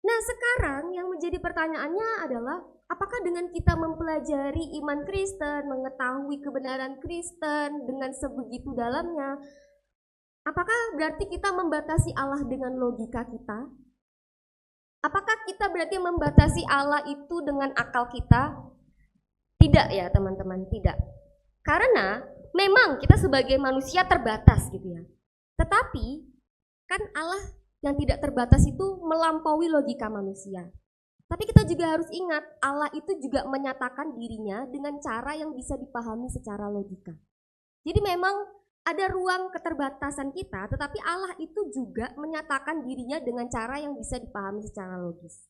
Nah sekarang yang menjadi pertanyaannya adalah apakah dengan kita mempelajari iman Kristen, mengetahui kebenaran Kristen dengan sebegitu dalamnya, apakah berarti kita membatasi Allah dengan logika kita? Apakah kita berarti membatasi Allah itu dengan akal kita? Tidak ya teman-teman, tidak. Karena memang kita sebagai manusia terbatas gitu ya. Tetapi kan Allah yang tidak terbatas itu melampaui logika manusia. Tapi kita juga harus ingat Allah itu juga menyatakan dirinya dengan cara yang bisa dipahami secara logika. Jadi memang ada ruang keterbatasan kita, tetapi Allah itu juga menyatakan dirinya dengan cara yang bisa dipahami secara logis.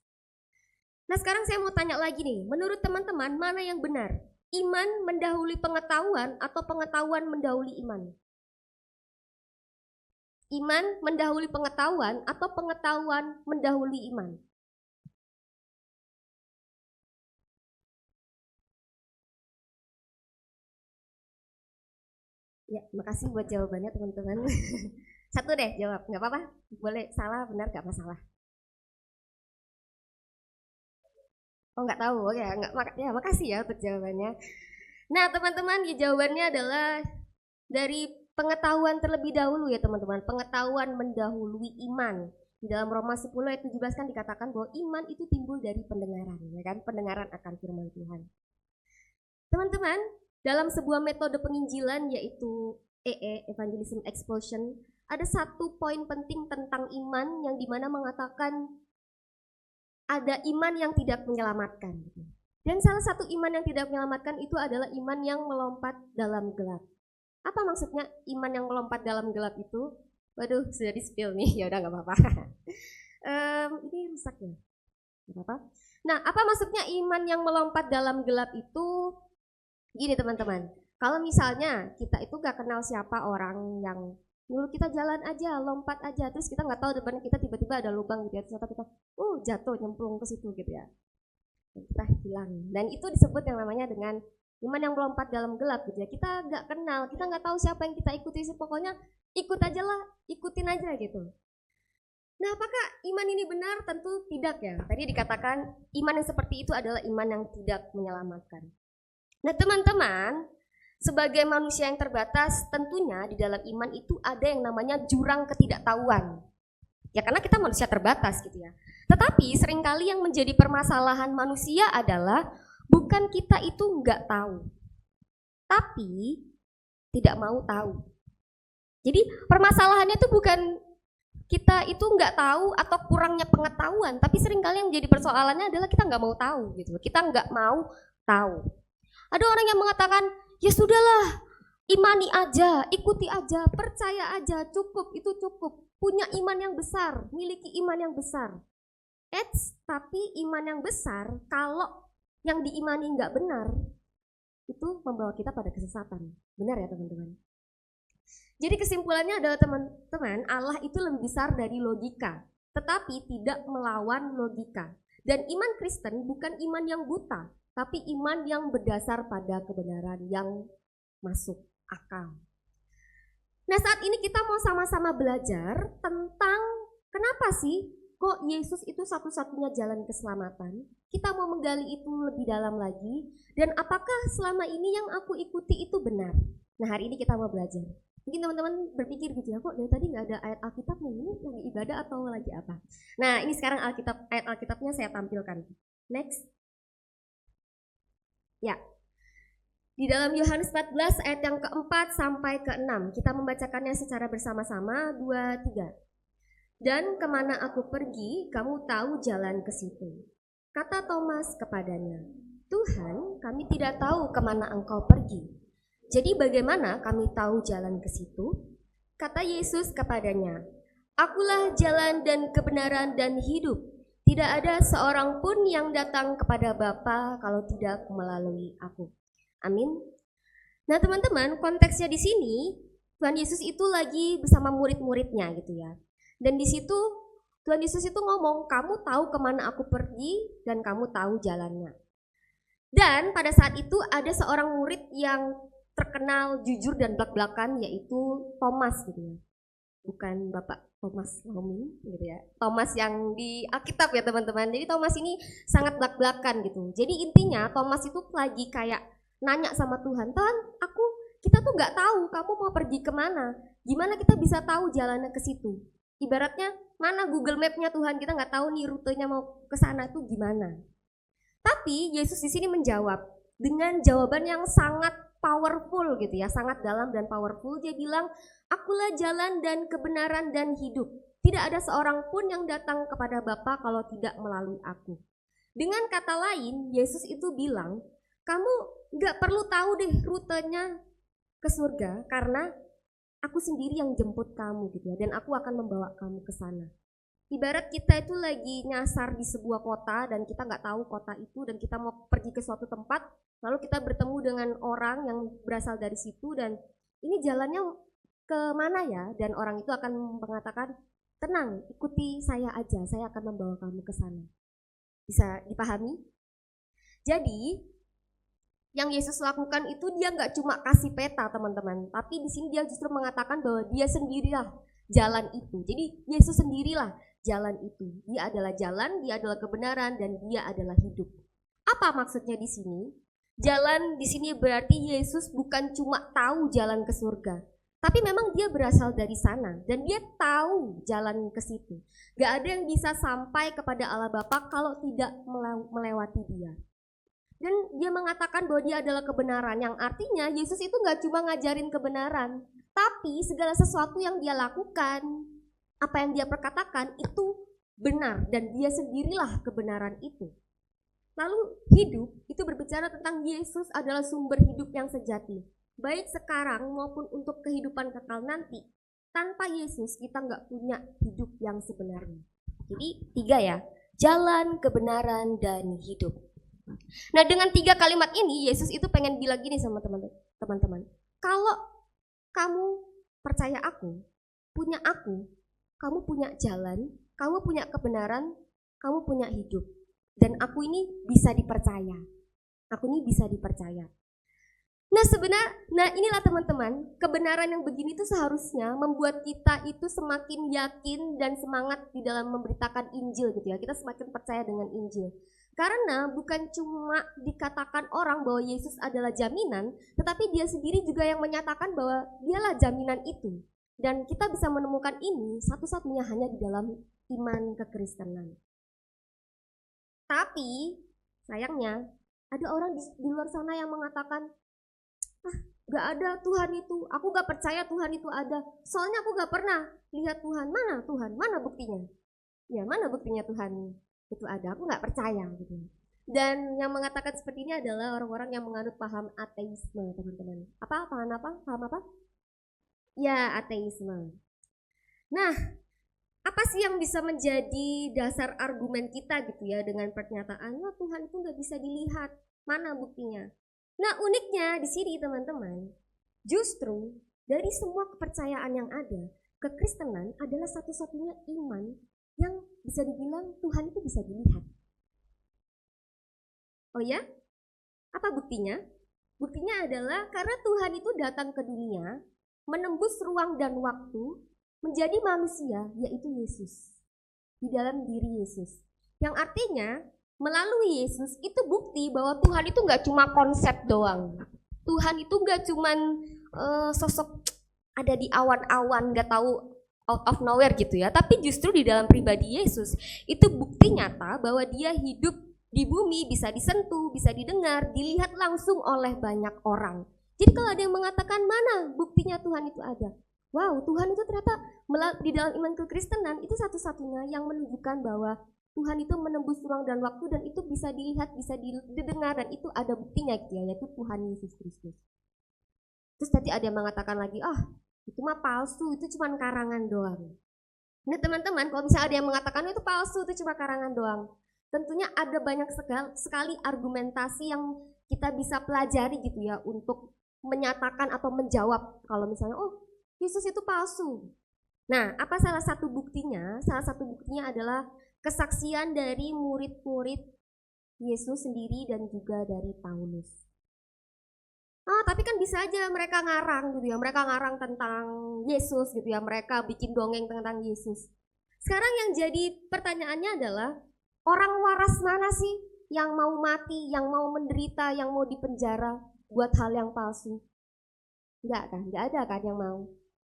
Nah sekarang saya mau tanya lagi nih, menurut teman-teman mana yang benar? Iman mendahului pengetahuan atau pengetahuan mendahului iman? Iman mendahului pengetahuan atau pengetahuan mendahului iman? Ya, makasih buat jawabannya teman-teman. Satu deh jawab, nggak apa-apa. Boleh salah, benar nggak masalah. Oh nggak tahu, oke ya makasih ya untuk jawabannya. Nah teman-teman, ya jawabannya adalah dari pengetahuan terlebih dahulu ya teman-teman. Pengetahuan mendahului iman. Di dalam Roma 10 ayat 17 kan dikatakan bahwa iman itu timbul dari pendengaran, ya kan? Pendengaran akan firman Tuhan. Teman-teman, dalam sebuah metode penginjilan yaitu Evangelism Explosion, ada satu poin penting tentang iman yang dimana mengatakan ada iman yang tidak menyelamatkan. Dan salah satu iman yang tidak menyelamatkan itu adalah iman yang melompat dalam gelap. Apa maksudnya iman yang melompat dalam gelap itu? Waduh, sudah di-spill nih, ya udah nggak apa-apa. Ini rusak ya, nggak apa-apa. Nah, apa maksudnya iman yang melompat dalam gelap itu? Gini teman-teman, kalau misalnya kita itu nggak kenal siapa orang yang nyuruh kita jalan aja, lompat aja, terus kita nggak tahu depan kita tiba-tiba ada lubang gitu ya, terus kita jatuh nyemplung ke situ gitu ya, dan kita hilang. Dan itu disebut yang namanya dengan iman yang melompat dalam gelap gitu ya. Kita nggak kenal, kita nggak tahu siapa yang kita ikuti sih, pokoknya ikut aja lah, ikutin aja gitu. Nah apakah iman ini benar? Tentu tidak ya. Tadi dikatakan iman yang seperti itu adalah iman yang tidak menyelamatkan. Nah teman-teman, sebagai manusia yang terbatas, tentunya di dalam iman itu ada yang namanya jurang ketidaktahuan. Ya karena kita manusia terbatas gitu ya. Tetapi seringkali yang menjadi permasalahan manusia adalah bukan kita itu nggak tahu, tapi tidak mau tahu. Jadi permasalahannya itu bukan kita itu nggak tahu atau kurangnya pengetahuan, tapi seringkali yang menjadi persoalannya adalah kita nggak mau tahu gitu. Kita nggak mau tahu. Ada orang yang mengatakan, ya sudahlah, imani aja, ikuti aja, percaya aja, cukup, itu cukup. Punya iman yang besar, miliki iman yang besar. Tapi iman yang besar, kalau yang diimani nggak benar, itu membawa kita pada kesesatan. Benar ya teman-teman? Jadi kesimpulannya adalah teman-teman, Allah itu lebih besar dari logika, tetapi tidak melawan logika. Dan iman Kristen bukan iman yang buta, tapi iman yang berdasar pada kebenaran yang masuk akal. Nah, saat ini kita mau sama-sama belajar tentang kenapa sih kok Yesus itu satu-satunya jalan keselamatan. Kita mau menggali itu lebih dalam lagi, dan apakah selama ini yang aku ikuti itu benar. Nah, hari ini kita mau belajar. Mungkin teman-teman berpikir gitu ya, kok dari tadi nggak ada ayat Alkitabnya, ini lagi ibadah atau lagi apa? Nah, ini sekarang ayat Alkitabnya saya tampilkan. Next. Ya. Di dalam Yohanes 14 ayat yang keempat sampai ke-6, kita membacakannya secara bersama-sama, 2, 3. Dan kemana aku pergi, kamu tahu jalan ke situ. Kata Thomas kepadanya, Tuhan, kami tidak tahu kemana engkau pergi. Jadi bagaimana kami tahu jalan ke situ? Kata Yesus kepadanya, Akulah jalan dan kebenaran dan hidup. Tidak ada seorang pun yang datang kepada Bapa kalau tidak melalui aku. Amin. Nah teman-teman, konteksnya di sini Tuhan Yesus itu lagi bersama murid-muridnya gitu ya. Dan di situ Tuhan Yesus itu ngomong, kamu tahu kemana aku pergi dan kamu tahu jalannya. Dan pada saat itu ada seorang murid yang terkenal jujur dan belak-belakan, yaitu Thomas gitu ya. Bukan Bapak Thomas Lomi gitu ya. Thomas yang di Alkitab ya teman-teman. Jadi Thomas ini sangat belak-belakan gitu. Jadi intinya Thomas itu lagi kayak nanya sama Tuhan, Tuhan, kita tuh nggak tahu kamu mau pergi kemana. Gimana kita bisa tahu jalannya ke situ? Ibaratnya mana Google Map-nya Tuhan, kita nggak tahu nih rutenya mau ke sana tuh gimana. Tapi Yesus di sini menjawab dengan jawaban yang sangat powerful gitu ya, sangat dalam dan powerful. Dia bilang, akulah jalan dan kebenaran dan hidup. Tidak ada seorang pun yang datang kepada Bapa kalau tidak melalui aku. Dengan kata lain, Yesus itu bilang, kamu gak perlu tahu deh rutenya ke surga, karena aku sendiri yang jemput kamu gitu ya, dan aku akan membawa kamu ke sana. Ibarat kita itu lagi nyasar di sebuah kota dan kita nggak tahu kota itu, dan kita mau pergi ke suatu tempat, lalu kita bertemu dengan orang yang berasal dari situ, dan ini jalannya ke mana ya? Dan orang itu akan mengatakan, tenang, ikuti saya aja, saya akan membawa kamu ke sana. Bisa dipahami? Jadi yang Yesus lakukan itu dia nggak cuma kasih peta teman-teman, tapi di sini dia justru mengatakan bahwa dia sendirilah jalan itu. Jadi Yesus sendirilah jalan itu. Dia adalah jalan, dia adalah kebenaran, dan dia adalah hidup. Apa maksudnya di sini? Jalan di sini berarti Yesus bukan cuma tahu jalan ke surga, tapi memang dia berasal dari sana dan dia tahu jalan ke situ. Gak ada yang bisa sampai kepada Allah Bapa kalau tidak melewati dia. Dan dia mengatakan bahwa dia adalah kebenaran, yang artinya Yesus itu gak cuma ngajarin kebenaran, tapi segala sesuatu yang dia lakukan, apa yang dia perkatakan itu benar, dan dia sendirilah kebenaran itu. Lalu hidup itu berbicara tentang Yesus adalah sumber hidup yang sejati, baik sekarang maupun untuk kehidupan kekal nanti. Tanpa Yesus kita nggak punya hidup yang sebenarnya. Jadi 3 ya, jalan, kebenaran, dan hidup. Nah dengan 3 kalimat ini Yesus itu pengen bilang gini sama teman-teman, kalau kamu percaya aku, kamu punya jalan, kamu punya kebenaran, kamu punya hidup. Dan aku ini bisa dipercaya. Nah inilah teman-teman, kebenaran yang begini itu seharusnya membuat kita itu semakin yakin dan semangat di dalam memberitakan Injil gitu ya. Kita semakin percaya dengan Injil. Karena bukan cuma dikatakan orang bahwa Yesus adalah jaminan, tetapi dia sendiri juga yang menyatakan bahwa dialah jaminan itu. Dan kita bisa menemukan ini satu-satunya hanya di dalam iman kekristenan. Tapi sayangnya ada orang di luar sana yang mengatakan, Gak ada Tuhan itu, aku gak percaya Tuhan itu ada. Soalnya aku gak pernah lihat Tuhan. Mana Tuhan? Mana buktinya? Ya mana buktinya Tuhan itu ada? Aku gak percaya gitu. Dan yang mengatakan seperti ini adalah orang-orang yang menganut paham ateisme, teman-teman. Paham apa? Ya, ateisme. Nah, apa sih yang bisa menjadi dasar argumen kita gitu ya dengan pernyataan, "Wah, Tuhan itu nggak bisa dilihat, mana buktinya?" Nah, uniknya di sini teman-teman, justru dari semua kepercayaan yang ada, kekristenan adalah satu-satunya iman yang bisa dibilang Tuhan itu bisa dilihat. Oh ya? Apa buktinya? Buktinya adalah karena Tuhan itu datang ke dunia, menembus ruang dan waktu, menjadi manusia, yaitu Yesus. Di dalam diri Yesus. Yang artinya, melalui Yesus itu bukti bahwa Tuhan itu gak cuma konsep doang. Tuhan itu gak cuma sosok ada di awan-awan, gak tahu out of nowhere gitu ya. Tapi justru di dalam pribadi Yesus, itu bukti nyata bahwa dia hidup di bumi, bisa disentuh, bisa didengar, dilihat langsung oleh banyak orang. Jadi kalau ada yang mengatakan mana buktinya Tuhan itu ada? Wow, Tuhan itu ternyata di dalam iman kekristenan itu satu-satunya yang menunjukkan bahwa Tuhan itu menembus ruang dan waktu dan itu bisa dilihat, bisa didengar dan itu ada buktinya gitu ya, yaitu Tuhan Yesus Kristus. Terus tadi ada yang mengatakan lagi, itu mah palsu, itu cuma karangan doang. Nah teman-teman, kalau misalnya ada yang mengatakan itu palsu, itu cuma karangan doang, tentunya ada banyak sekali argumentasi yang kita bisa pelajari gitu ya untuk menyatakan atau menjawab kalau misalnya Yesus itu palsu. Nah, apa salah satu buktinya? Salah satu buktinya adalah kesaksian dari murid-murid Yesus sendiri dan juga dari Paulus. Tapi kan bisa aja mereka ngarang gitu ya, mereka ngarang tentang Yesus gitu ya, mereka bikin dongeng tentang Yesus. Sekarang yang jadi pertanyaannya adalah, orang waras mana sih yang mau mati, yang mau menderita, yang mau dipenjara buat hal yang palsu? Enggak ada kan yang mau.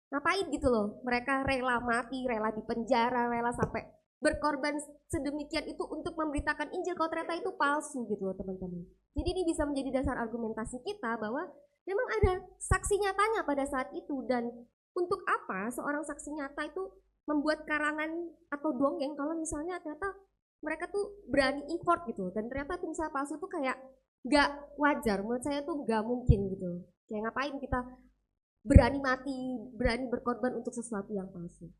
Ngapain gitu loh, mereka rela mati, rela dipenjara, rela sampai berkorban sedemikian itu untuk memberitakan Injil kalau ternyata itu palsu gitu loh teman-teman. Jadi ini bisa menjadi dasar argumentasi kita bahwa memang ada saksi nyatanya pada saat itu. Dan untuk apa seorang saksi nyata itu membuat karangan atau dongeng kalau misalnya ternyata mereka tuh berani import gitu. Dan ternyata itu misalnya palsu tuh kayak gak wajar, menurut saya tuh gak mungkin gitu. Kayak ngapain kita berani mati, berani berkorban untuk sesuatu yang palsu.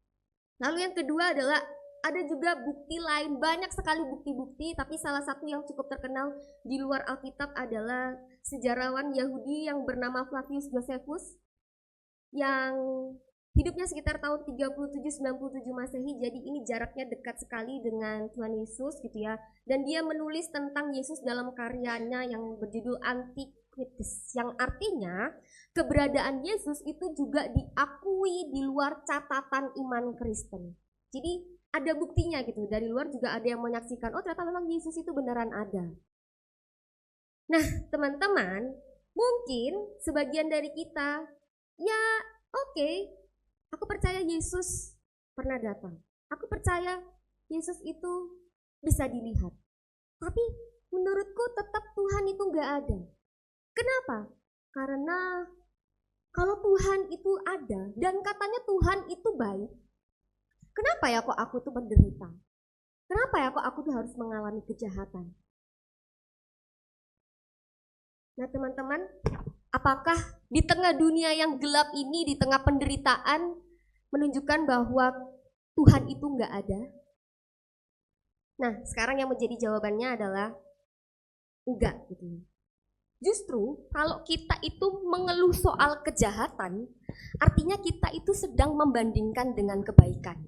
Lalu yang kedua adalah ada juga bukti lain, banyak sekali bukti-bukti, tapi salah satu yang cukup terkenal di luar Alkitab adalah sejarawan Yahudi yang bernama Flavius Josephus yang hidupnya sekitar tahun 37-97 Masehi, jadi ini jaraknya dekat sekali dengan Tuhan Yesus gitu ya. Dan dia menulis tentang Yesus dalam karyanya yang berjudul Antiquities, yang artinya keberadaan Yesus itu juga diakui di luar catatan iman Kristen. Jadi ada buktinya gitu, dari luar juga ada yang menyaksikan, ternyata memang Yesus itu beneran ada. Nah teman-teman, mungkin sebagian dari kita, ya oke, aku percaya Yesus pernah datang. Aku percaya Yesus itu bisa dilihat. Tapi menurutku tetap Tuhan itu gak ada. Kenapa? Karena kalau Tuhan itu ada dan katanya Tuhan itu baik, kenapa ya kok aku tuh menderita? Kenapa ya kok aku tuh harus mengalami kejahatan? Nah teman-teman, apakah di tengah dunia yang gelap ini, di tengah penderitaan, menunjukkan bahwa Tuhan itu nggak ada? Nah sekarang yang menjadi jawabannya adalah enggak gitu. Justru kalau kita itu mengeluh soal kejahatan, artinya kita itu sedang membandingkan dengan kebaikan.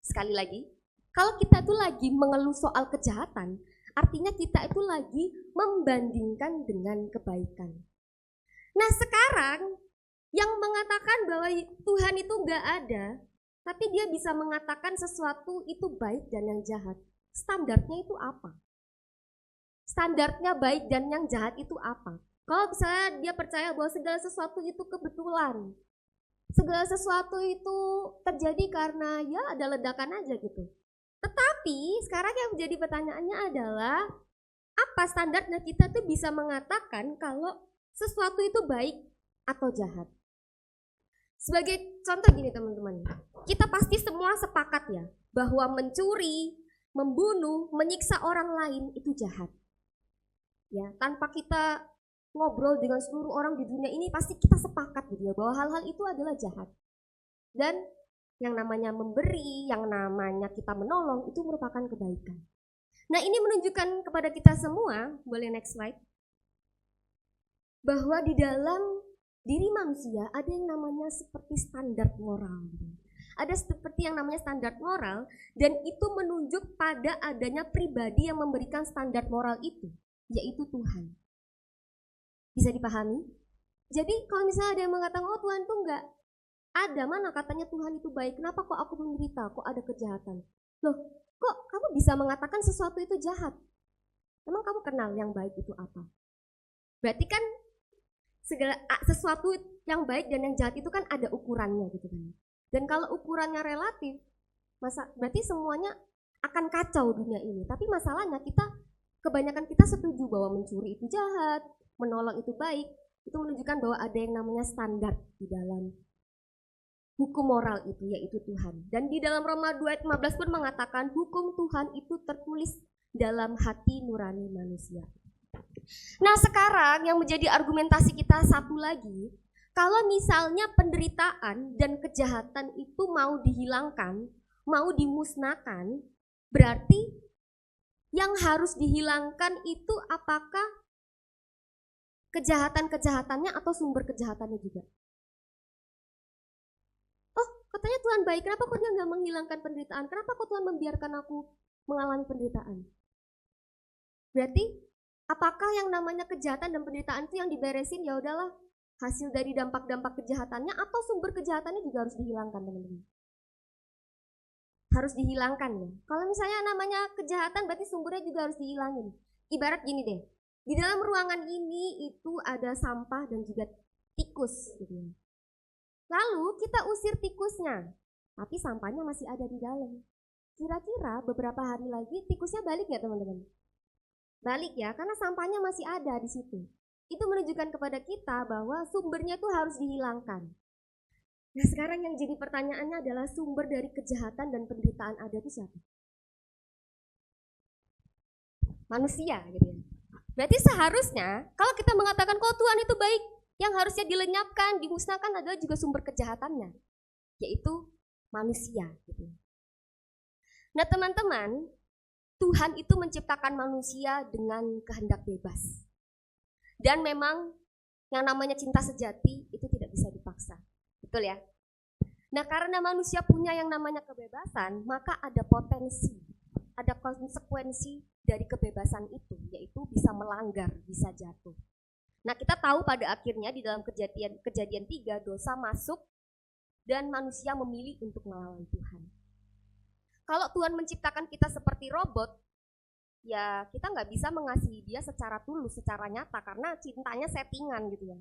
Sekali lagi, kalau kita itu lagi mengeluh soal kejahatan, artinya kita itu lagi membandingkan dengan kebaikan. Nah sekarang yang mengatakan bahwa Tuhan itu gak ada, tapi dia bisa mengatakan sesuatu itu baik dan yang jahat. Standarnya itu apa? Standarnya baik dan yang jahat itu apa? Kalau misalnya dia percaya bahwa segala sesuatu itu kebetulan, segala sesuatu itu terjadi karena ya ada ledakan aja gitu. Tetapi sekarang yang menjadi pertanyaannya adalah, apa standarnya kita tuh bisa mengatakan kalau sesuatu itu baik atau jahat. Sebagai contoh gini teman-teman, kita pasti semua sepakat ya bahwa mencuri, membunuh, menyiksa orang lain itu jahat. Ya, tanpa kita ngobrol dengan seluruh orang di dunia ini pasti kita sepakat gitu ya bahwa hal-hal itu adalah jahat. Dan yang namanya memberi, yang namanya kita menolong itu merupakan kebaikan. Nah, ini menunjukkan kepada kita semua, boleh next slide, bahwa di dalam diri manusia ada yang namanya seperti standar moral. Ada seperti yang namanya standar moral, dan itu menunjuk pada adanya pribadi yang memberikan standar moral itu, yaitu Tuhan. Bisa dipahami? Jadi kalau misalnya ada yang mengatakan, oh Tuhan tuh enggak ada, mana katanya Tuhan itu baik, kenapa kok aku menderita, kok ada kejahatan? Loh, kok kamu bisa mengatakan sesuatu itu jahat? Emang kamu kenal yang baik itu apa? Berarti kan segala sesuatu yang baik dan yang jahat itu kan ada ukurannya gitu kan. Dan kalau ukurannya relatif, berarti semuanya akan kacau dunia ini. Tapi masalahnya kebanyakan kita setuju bahwa mencuri itu jahat, menolong itu baik. Itu menunjukkan bahwa ada yang namanya standar di dalam hukum moral itu, yaitu Tuhan. Dan di dalam Roma 2 ayat 15 pun mengatakan hukum Tuhan itu tertulis dalam hati nurani manusia. Nah, sekarang yang menjadi argumentasi kita satu lagi, kalau misalnya penderitaan dan kejahatan itu mau dihilangkan, mau dimusnahkan, berarti yang harus dihilangkan itu apakah kejahatan-kejahatannya atau sumber kejahatannya juga? Oh, katanya Tuhan baik, kenapa kok dia nggak menghilangkan penderitaan? Kenapa kok Tuhan membiarkan aku mengalami penderitaan? Berarti apakah yang namanya kejahatan dan penderitaan itu yang diberesin ya udahlah hasil dari dampak-dampak kejahatannya, atau sumber kejahatannya juga harus dihilangkan teman-teman? Harus dihilangkan ya. Kalau misalnya namanya kejahatan berarti sumbernya juga harus dihilangin. Ibarat gini deh, di dalam ruangan ini itu ada sampah dan juga tikus gitu ya. Lalu kita usir tikusnya, tapi sampahnya masih ada di dalam. Kira-kira beberapa hari lagi tikusnya balik nggak teman-teman? Balik ya, karena sampahnya masih ada di situ. Itu menunjukkan kepada kita bahwa sumbernya itu harus dihilangkan. Nah, sekarang yang jadi pertanyaannya adalah sumber dari kejahatan dan penderitaan ada itu siapa? Manusia gitu ya. Berarti seharusnya kalau kita mengatakan kok Tuhan itu baik, yang harusnya dilenyapkan, dimusnahkan adalah juga sumber kejahatannya, yaitu manusia gitu. Nah, teman-teman, Tuhan itu menciptakan manusia dengan kehendak bebas. Dan memang yang namanya cinta sejati itu tidak bisa dipaksa. Betul ya? Nah, karena manusia punya yang namanya kebebasan, maka ada potensi, ada konsekuensi dari kebebasan itu, yaitu bisa melanggar, bisa jatuh. Nah, kita tahu pada akhirnya di dalam kejadian 3 dosa masuk dan manusia memilih untuk melawan Tuhan. Kalau Tuhan menciptakan kita seperti robot, ya kita nggak bisa mengasihi dia secara tulus, secara nyata, karena cintanya settingan gitu ya.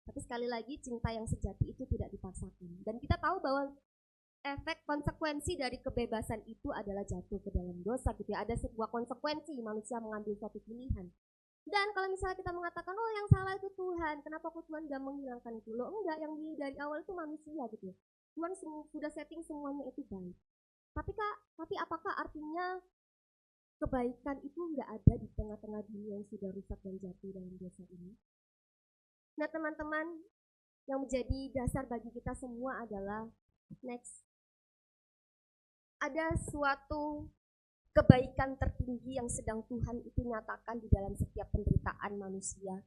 Tapi sekali lagi cinta yang sejati itu tidak dipaksakan. Dan kita tahu bahwa efek konsekuensi dari kebebasan itu adalah jatuh ke dalam dosa gitu ya. Ada sebuah konsekuensi manusia mengambil suatu pilihan. Dan kalau misalnya kita mengatakan, oh yang salah itu Tuhan, kenapa kok Tuhan gak menghilangkan itu? Loh enggak, yang dari awal itu manusia gitu ya. Tuhan sudah setting semuanya itu baik. Tapi apakah artinya kebaikan itu nggak ada di tengah-tengah dunia yang sudah rusak dan jatuh dalam dosa ini? Nah teman-teman, yang menjadi dasar bagi kita semua adalah next. Ada suatu kebaikan tertinggi yang sedang Tuhan itu nyatakan di dalam setiap penderitaan manusia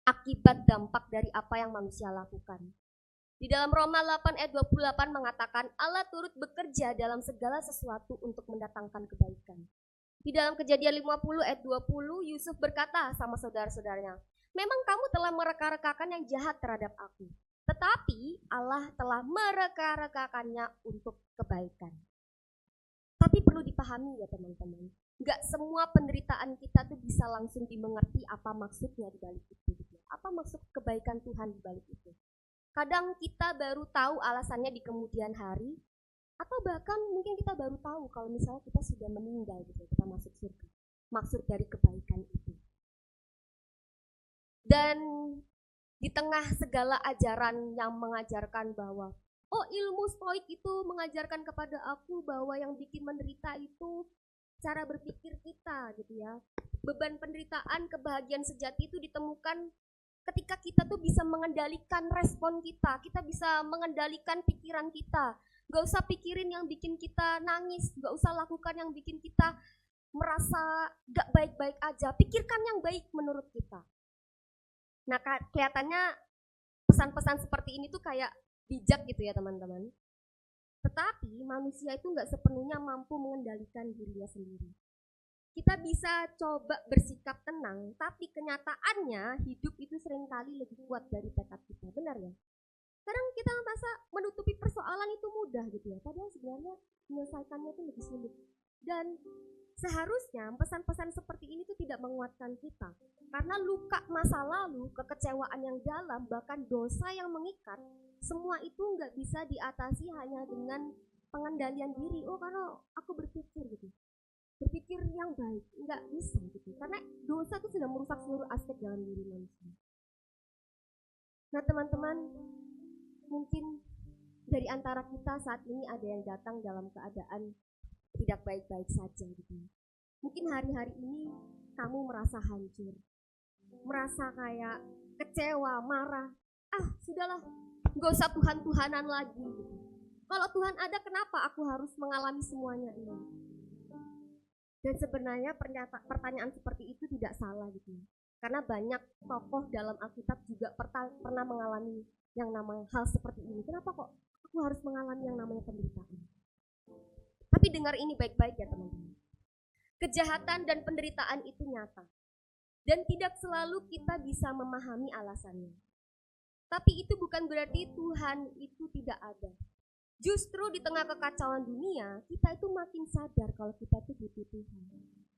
akibat dampak dari apa yang manusia lakukan. Di dalam Roma 8 ayat 28 mengatakan Allah turut bekerja dalam segala sesuatu untuk mendatangkan kebaikan. Di dalam Kejadian 50 ayat 20 Yusuf berkata sama saudara-saudaranya, memang kamu telah mereka-rekakan yang jahat terhadap aku, tetapi Allah telah mereka-rekakannya untuk kebaikan. Tapi perlu dipahami ya teman-teman, gak semua penderitaan kita tuh bisa langsung dimengerti apa maksudnya di balik itu. Apa maksud kebaikan Tuhan di balik itu? Kadang kita baru tahu alasannya di kemudian hari, atau bahkan mungkin kita baru tahu kalau misalnya kita sudah meninggal gitu, kita masuk surga. Maksud dari kebaikan itu. Dan Di tengah segala ajaran yang mengajarkan bahwa ilmu stoik itu mengajarkan kepada aku bahwa yang bikin menderita itu cara berpikir kita gitu ya. Beban penderitaan, kebahagiaan sejati itu ditemukan ketika kita tuh bisa mengendalikan respon kita bisa mengendalikan pikiran kita. Gak usah pikirin yang bikin kita nangis, gak usah lakukan yang bikin kita merasa gak baik-baik aja. Pikirkan yang baik menurut kita. Nah, kelihatannya pesan-pesan seperti ini tuh kayak bijak gitu ya teman-teman. Tetapi manusia itu gak sepenuhnya mampu mengendalikan dirinya sendiri. Kita bisa coba bersikap tenang, tapi kenyataannya hidup itu seringkali lebih kuat dari tekad kita, benar ya? Kadang kita merasa menutupi persoalan itu mudah gitu ya, padahal sebenarnya menyelesaikannya itu lebih sulit. Dan seharusnya pesan-pesan seperti ini tuh tidak menguatkan kita, karena luka masa lalu, kekecewaan yang dalam, bahkan dosa yang mengikat, semua itu nggak bisa diatasi hanya dengan pengendalian diri. Karena aku berpikir gitu, berpikir yang baik, nggak bisa gitu, karena dosa itu sudah merusak seluruh aspek dalam diri manusia. Nah teman-teman, mungkin dari antara kita saat ini ada yang datang dalam keadaan tidak baik-baik saja gitu. Mungkin hari-hari ini kamu merasa hancur, merasa kayak kecewa, marah. Sudahlah, gak usah Tuhan-Tuhanan lagi gitu. Kalau Tuhan ada, kenapa aku harus mengalami semuanya ini? Dan sebenarnya pertanyaan seperti itu tidak salah gitu. Karena banyak tokoh dalam Alkitab juga pernah mengalami yang namanya hal seperti ini. Kenapa kok aku harus mengalami yang namanya penderitaan? Tapi dengar ini baik-baik ya teman-teman. Kejahatan dan penderitaan itu nyata. Dan tidak selalu kita bisa memahami alasannya. Tapi itu bukan berarti Tuhan itu tidak ada. Justru di tengah kekacauan dunia, kita itu makin sadar kalau kita itu butuh Tuhan.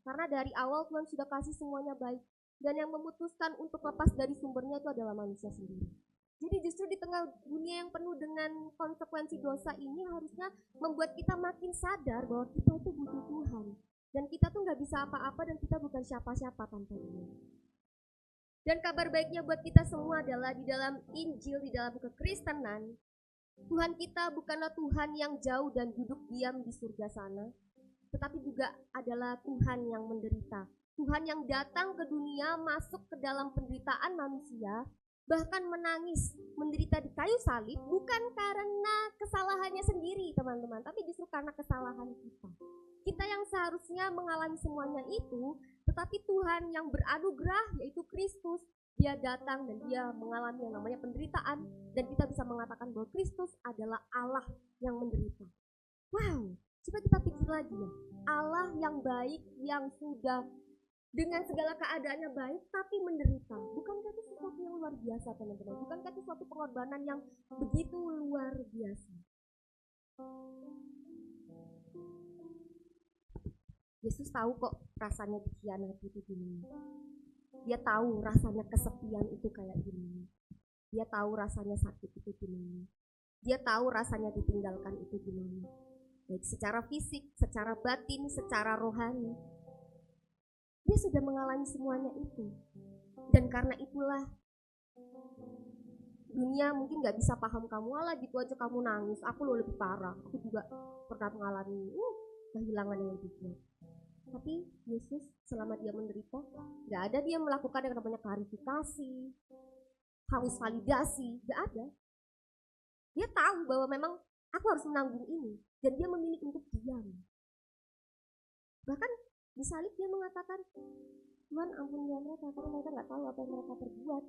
Karena dari awal Tuhan sudah kasih semuanya baik. Dan yang memutuskan untuk lepas dari sumbernya itu adalah manusia sendiri. Jadi justru di tengah dunia yang penuh dengan konsekuensi dosa ini harusnya membuat kita makin sadar bahwa kita itu butuh Tuhan. Dan kita tuh gak bisa apa-apa dan kita bukan siapa-siapa tanpa Dia. Dan kabar baiknya buat kita semua adalah di dalam Injil, di dalam kekristenan, Tuhan kita bukanlah Tuhan yang jauh dan duduk diam di surga sana, tetapi juga adalah Tuhan yang menderita. Tuhan yang datang ke dunia, masuk ke dalam penderitaan manusia, bahkan menangis, menderita di kayu salib, bukan karena kesalahannya sendiri teman-teman, tapi justru karena kesalahan kita. Kita yang seharusnya mengalami semuanya itu, tetapi Tuhan yang beranugerah, yaitu Kristus, Dia datang dan Dia mengalami yang namanya penderitaan, dan kita bisa mengatakan bahwa Kristus adalah Allah yang menderita. Wow, coba kita pikir lagi ya, Allah yang baik, yang sudah dengan segala keadaannya baik, tapi menderita. Bukankah itu sesuatu yang luar biasa teman-teman? Bukankah itu suatu pengorbanan yang begitu luar biasa? Yesus tahu kok rasanya dikhianati itu gimana. Dia tahu rasanya kesepian itu kayak gimana. Dia tahu rasanya sakit itu gimana. Dia tahu rasanya ditinggalkan itu gimana. Baik secara fisik, secara batin, secara rohani. Dia sudah mengalami semuanya itu. Dan karena itulah dunia mungkin gak bisa paham kamu. Alah gitu aja kamu nangis, aku loh lebih parah. Aku juga pernah mengalami kehilangan yang lebih kuat. Tapi Yesus selama Dia menderita, gak ada Dia melakukan yang namanya klarifikasi, haus validasi, gak ada. Dia tahu bahwa memang aku harus menanggung ini, dan Dia memilih untuk diam. Bahkan di salib Dia mengatakan, Tuhan ampunilah mereka karena mereka gak tahu apa yang mereka perbuat.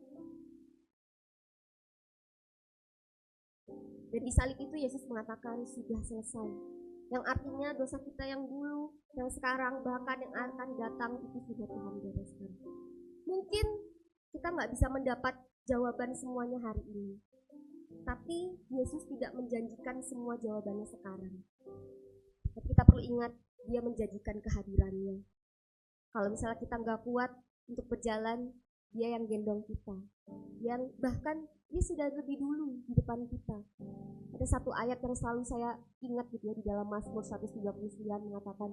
Dan di salib itu Yesus mengatakan sudah selesai. Yang artinya dosa kita yang dulu, yang sekarang, bahkan yang akan datang itu sudah Tuhan bereskan. Mungkin kita gak bisa mendapat jawaban semuanya hari ini, tapi Yesus tidak menjanjikan semua jawabannya sekarang. Tapi kita perlu ingat, Dia menjanjikan kehadirannya. Kalau misalnya kita gak kuat untuk berjalan, Dia yang gendong kita. Yang bahkan Dia sudah lebih dulu di depan kita. Ada satu ayat yang selalu saya ingat gitu ya, di dalam Mazmur 139 mengatakan,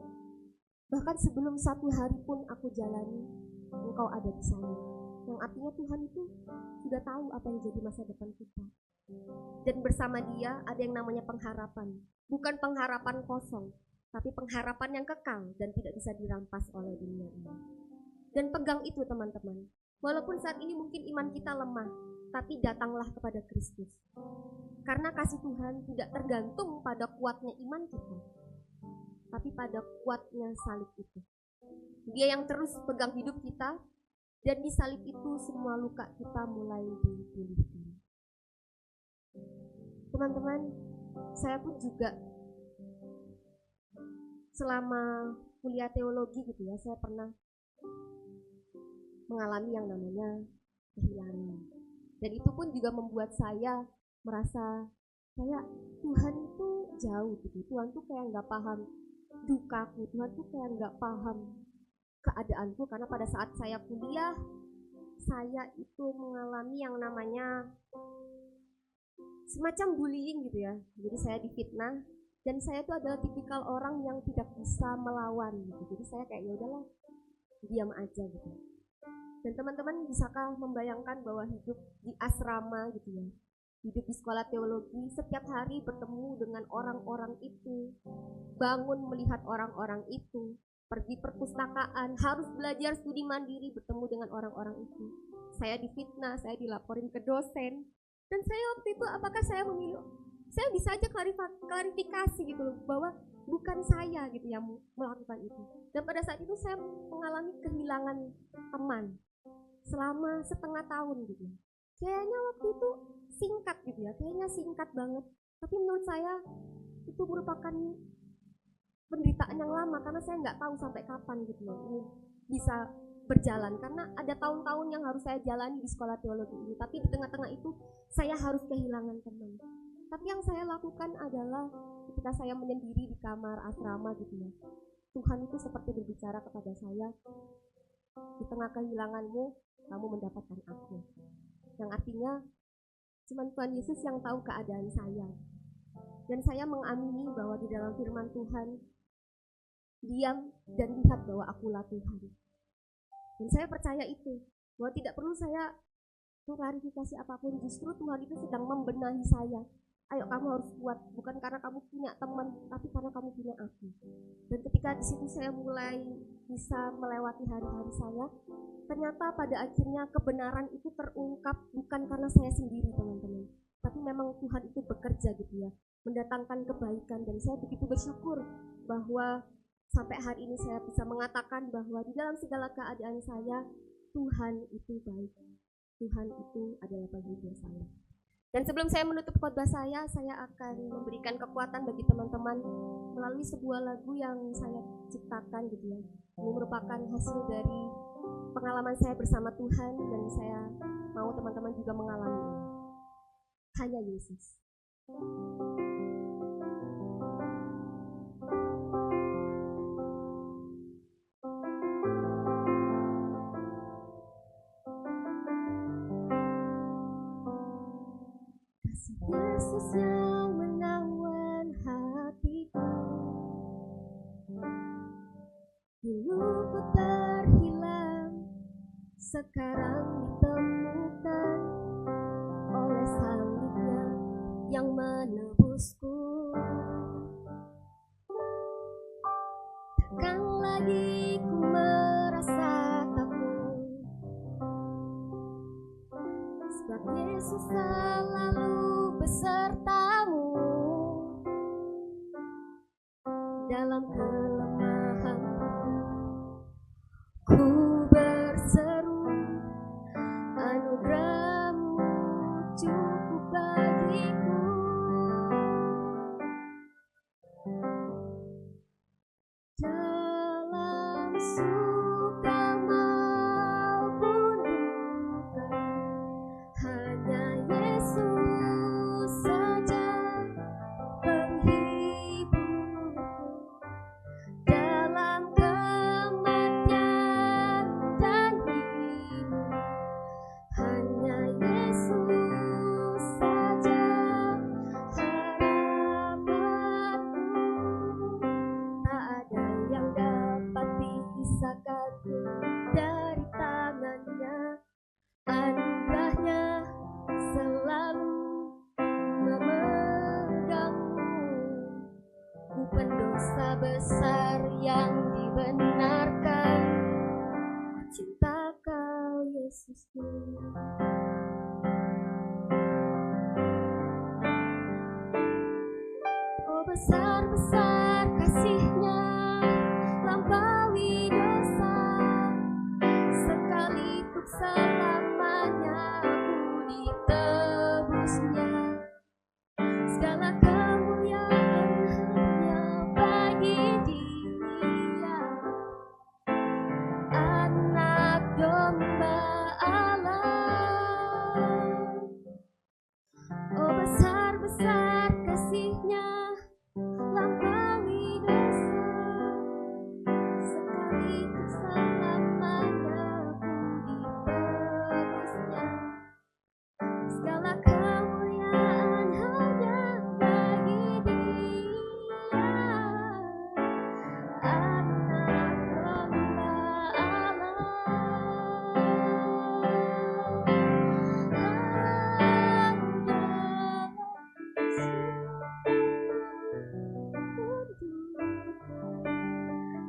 bahkan sebelum satu hari pun aku jalani, Engkau ada di sana. Yang artinya Tuhan itu sudah tahu apa yang jadi masa depan kita. Dan bersama Dia ada yang namanya pengharapan. Bukan pengharapan kosong, tapi pengharapan yang kekal dan tidak bisa dirampas oleh dunia ini. Dan pegang itu teman-teman. Walaupun saat ini mungkin iman kita lemah, tapi datanglah kepada Kristus. Karena kasih Tuhan tidak tergantung pada kuatnya iman kita, tapi pada kuatnya salib itu. Dia yang terus pegang hidup kita, dan di salib itu semua luka kita mulai dipulihkan. Teman-teman, saya pun juga selama kuliah teologi gitu ya, saya pernah mengalami yang namanya kehilangan. Dan itu pun juga membuat saya merasa kayak Tuhan itu jauh gitu. Tuhan tuh kayak nggak paham dukaku, Tuhan tuh kayak nggak paham keadaanku. Karena pada saat saya kuliah, saya itu mengalami yang namanya semacam bullying gitu ya. Jadi saya difitnah, dan saya itu adalah tipikal orang yang tidak bisa melawan gitu. Jadi saya kayak ya udahlah, diam aja gitu. Dan teman-teman bisakah membayangkan bahwa hidup di asrama gitu ya, hidup di sekolah teologi, setiap hari bertemu dengan orang-orang itu, bangun melihat orang-orang itu, pergi perpustakaan, harus belajar studi mandiri, bertemu dengan orang-orang itu. Saya difitnah, saya dilaporin ke dosen, dan saya waktu itu apakah saya memilih, saya bisa aja klarifikasi gitu loh, bahwa bukan saya gitu yang melakukan itu. Dan pada saat itu saya mengalami kehilangan teman selama setengah tahun gitu. Kayaknya waktu itu singkat gitu ya, kayaknya singkat banget. Tapi menurut saya itu merupakan penderitaan yang lama, karena saya nggak tahu sampai kapan gitu loh ini bisa berjalan. Karena ada tahun-tahun yang harus saya jalani di sekolah teologi ini, tapi di tengah-tengah itu saya harus kehilangan teman. Tapi yang saya lakukan adalah ketika saya menyendiri di kamar asrama gitu ya, Tuhan itu seperti berbicara kepada saya, di tengah kehilanganmu, kamu mendapatkan aku. Yang artinya cuma Tuhan Yesus yang tahu keadaan saya. Dan saya mengamini bahwa di dalam firman Tuhan, diam dan lihat bahwa akulah Tuhan. Dan saya percaya itu, bahwa tidak perlu saya klarifikasi apapun, justru Tuhan itu sedang membenahi saya. Ayo kamu harus kuat, bukan karena kamu punya teman, tapi karena kamu punya aku. Dan ketika di situ saya mulai bisa melewati hari-hari saya, ternyata pada akhirnya kebenaran itu terungkap bukan karena saya sendiri teman-teman, tapi memang Tuhan itu bekerja gitu ya, mendatangkan kebaikan. Dan saya begitu bersyukur bahwa sampai hari ini saya bisa mengatakan bahwa di dalam segala keadaan saya, Tuhan itu baik, Tuhan itu adalah penghidup saya. Dan sebelum saya menutup khotbah saya akan memberikan kekuatan bagi teman-teman melalui sebuah lagu yang saya ciptakan gitu ya. Ini merupakan hasil dari pengalaman saya bersama Tuhan, dan saya mau teman-teman juga mengalami ini. Hanya Yesus. Kasih Yesus yang menawan hatiku. Dulu ku terhilang, sekarang ditemukan oleh salibnya yang menebusku. Takkan lagi ku merasa takut, sebab Yesus selalu besertamu. Dalam kelemahan ku berseru, anugerah-Mu cukup bagiku. Dalam suka maupun duka, hanya Yesus saja penghiburku. Yesusku. Oh besar-besar kasih-Nya, lampaui dosa, sekali untuk selamanya aku ditebusnya. Segala kemuliaan hanya bagi Dia, anak domba Allah. Oh besar-besar kasih-Nya, lampaui dosa, sekali untuk selamanya aku ditebusnya. Segala kemuliaan hanya bagi Dia, anak domba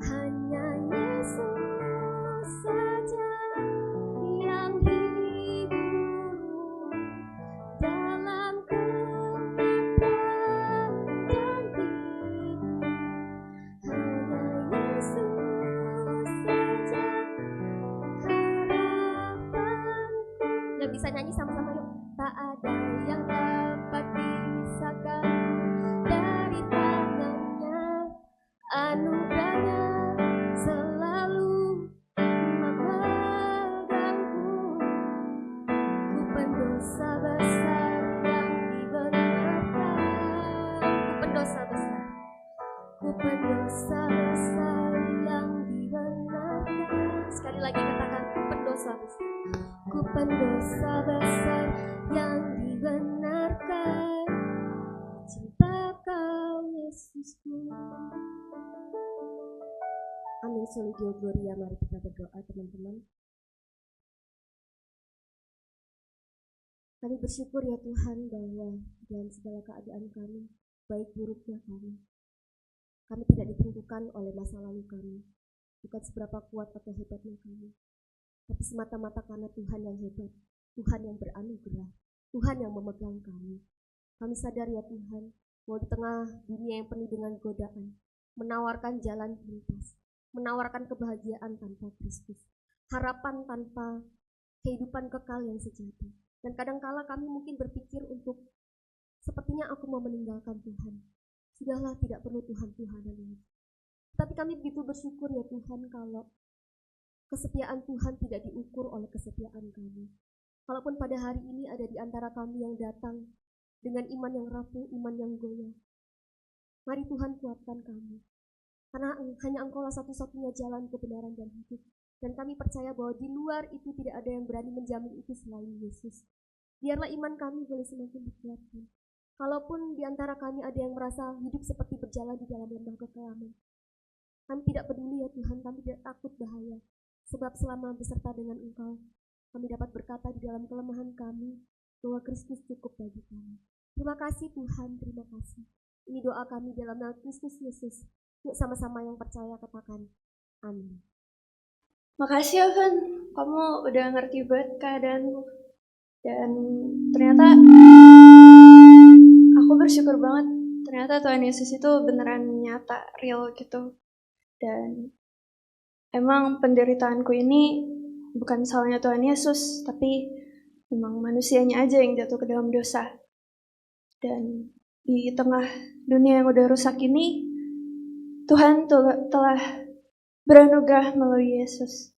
hanya Yesus saja yang hibur dalam kelaparan dan tidur. Hanya Yesus saja harapanku. Udah bisa nyanyi sama-sama yuk. Tak ada yang dapat pisahkan dari tangannya, anugerahnya selalu memegangku. Ku pendosa besar yang dibenarkan, ku pendosa besar, ku pendosa besar yang dibenarkan. Sekali lagi katakan, ku pendosa besar, ku pendosa besar yang dibenarkan. Cinta Kau Yesusku. Amin. Soli Deo Gloria. Mari kita berdoa teman-teman. Kami bersyukur ya Tuhan bahwa dalam segala keadaan kami, baik buruknya kami tidak ditentukan oleh masa lalu kami, bukan seberapa kuat atau hebatnya kami, tapi semata-mata karena Tuhan yang hebat, Tuhan yang beranugerah, Tuhan yang memegang kami. Kami sadar ya Tuhan, bahwa di tengah dunia yang penuh dengan godaan, menawarkan jalan pintas, menawarkan kebahagiaan tanpa Kristus, harapan tanpa kehidupan kekal yang sejati. Dan kadangkala kami mungkin berpikir untuk, sepertinya aku mau meninggalkan Tuhan. Sudahlah, tidak perlu Tuhan-Tuhanan lagi. Tapi kami begitu bersyukur ya Tuhan kalau kesetiaan Tuhan tidak diukur oleh kesetiaan kami. Kalaupun pada hari ini ada di antara kami yang datang dengan iman yang rapuh, iman yang goyah, mari Tuhan kuatkan kami. Karena hanya Engkaulah satu-satunya jalan kebenaran dan hidup. Dan kami percaya bahwa di luar itu tidak ada yang berani menjamin itu selain Yesus. Biarlah iman kami boleh semakin dikuatkan. Kalaupun di antara kami ada yang merasa hidup seperti berjalan di dalam lembah kekelaman, kami tidak peduli ya Tuhan, kami tidak takut bahaya. Sebab selama beserta dengan Engkau, kami dapat berkata di dalam kelemahan kami bahwa Kristus cukup bagi kami. Terima kasih Tuhan, terima kasih. Ini doa kami dalam nama Kristus Yesus. Yuk sama-sama yang percaya katakan amin. Makasih Evan, kamu udah ngerti banget keadaanmu. Dan ternyata aku bersyukur banget, ternyata Tuhan Yesus itu beneran nyata, real gitu. Dan emang penderitaanku ini bukan salahnya Tuhan Yesus, tapi memang manusianya aja yang jatuh ke dalam dosa. Dan di tengah dunia yang udah rusak ini, Tuhan telah beranugerah melalui Yesus.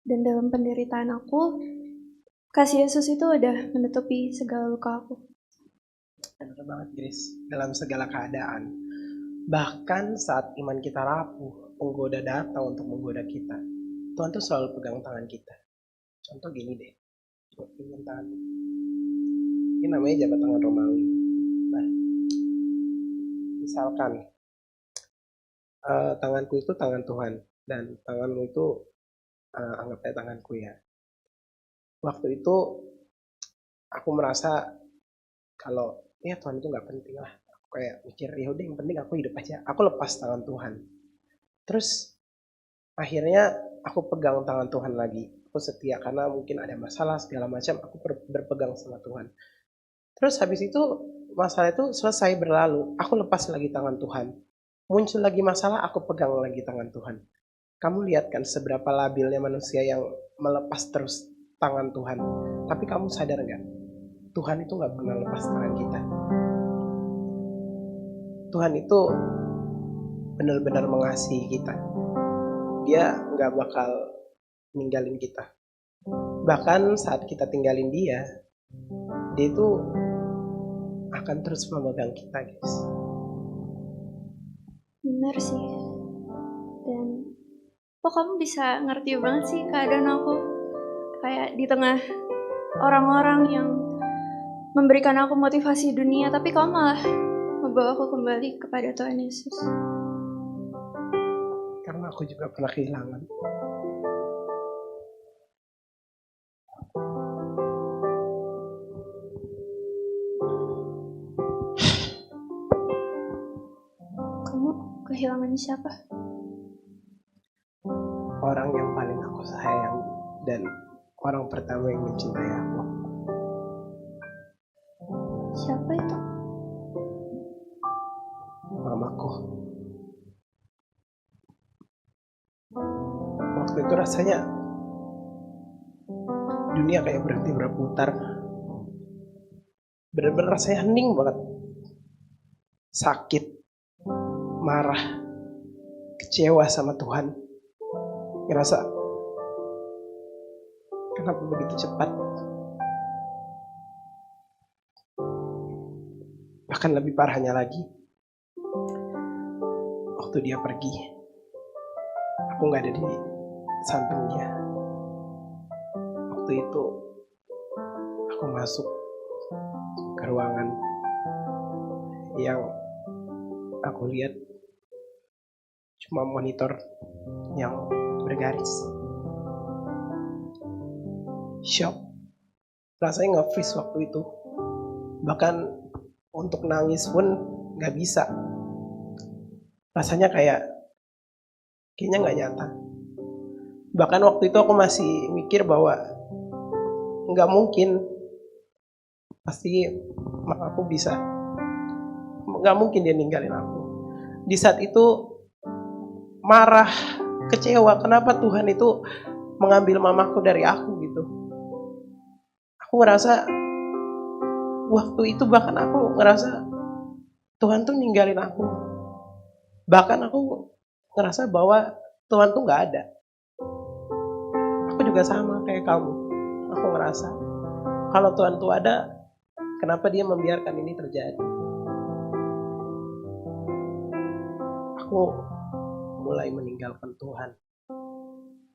Dan dalam penderitaan aku, kasih Yesus itu udah menutupi segala luka aku. Benar banget Grace, dalam segala keadaan. Bahkan saat iman kita rapuh, penggoda datang untuk menggoda kita, Tuhan tuh selalu pegang tangan kita. Contoh gini deh, coba pinjam tangan. Ini namanya jabat tangan Romawi. Nah, misalkan tanganku itu tangan Tuhan, dan tanganmu itu anggap aja tanganku ya. Waktu itu aku merasa kalau ya Tuhan itu nggak penting lah. Aku kayak mikir ya udah yang penting aku hidup aja. Aku lepas tangan Tuhan. Terus akhirnya aku pegang tangan Tuhan lagi. aku setia karena mungkin ada masalah segala macam, aku berpegang sama Tuhan. Terus habis itu masalah itu selesai berlalu, aku lepas lagi tangan Tuhan. Muncul lagi masalah, aku pegang lagi tangan Tuhan. Kamu lihat kan seberapa labilnya manusia yang melepas terus tangan Tuhan. Tapi kamu sadar gak? Tuhan itu gak pernah lepas tangan kita. Tuhan itu benar-benar mengasihi kita. Dia gak bakal ninggalin kita. Bahkan saat kita tinggalin dia itu akan terus memegang kita, guys. Bener sih. Dan kok kamu bisa ngerti banget sih keadaan aku? Kayak di tengah orang-orang yang memberikan aku motivasi dunia, tapi kamu malah membawa aku kembali kepada Tuhan Yesus. Karena aku juga pernah kehilangan. Kamu kehilangan siapa? Orang yang paling aku sayang dan orang pertama yang mencintai aku. Siapa itu? Mamaku. Waktu itu rasanya dunia kayak berhenti berputar. Bener-bener rasanya hening banget. Sakit, marah, kecewa sama Tuhan. Ngerasa kenapa begitu cepat. Bahkan lebih parahnya lagi, waktu dia pergi, aku gak ada di samping dia. Waktu itu aku masuk ke ruangan yang aku lihat cuma monitor yang bergaris. Shock, rasanya nge-freeze waktu itu. Bahkan untuk nangis pun gak bisa. Rasanya kayaknya gak nyata. Bahkan waktu itu aku masih mikir bahwa gak mungkin, pasti aku bisa, gak mungkin dia ninggalin aku. Di saat itu marah, kecewa, kenapa Tuhan itu mengambil mamaku dari aku gitu. Aku ngerasa waktu itu bahkan aku ngerasa Tuhan tuh ninggalin aku. Bahkan aku ngerasa bahwa Tuhan tuh gak ada. Aku juga sama kayak kamu. Aku ngerasa kalau Tuhan tuh ada, kenapa dia membiarkan ini terjadi. Aku mulai meninggalkan Tuhan.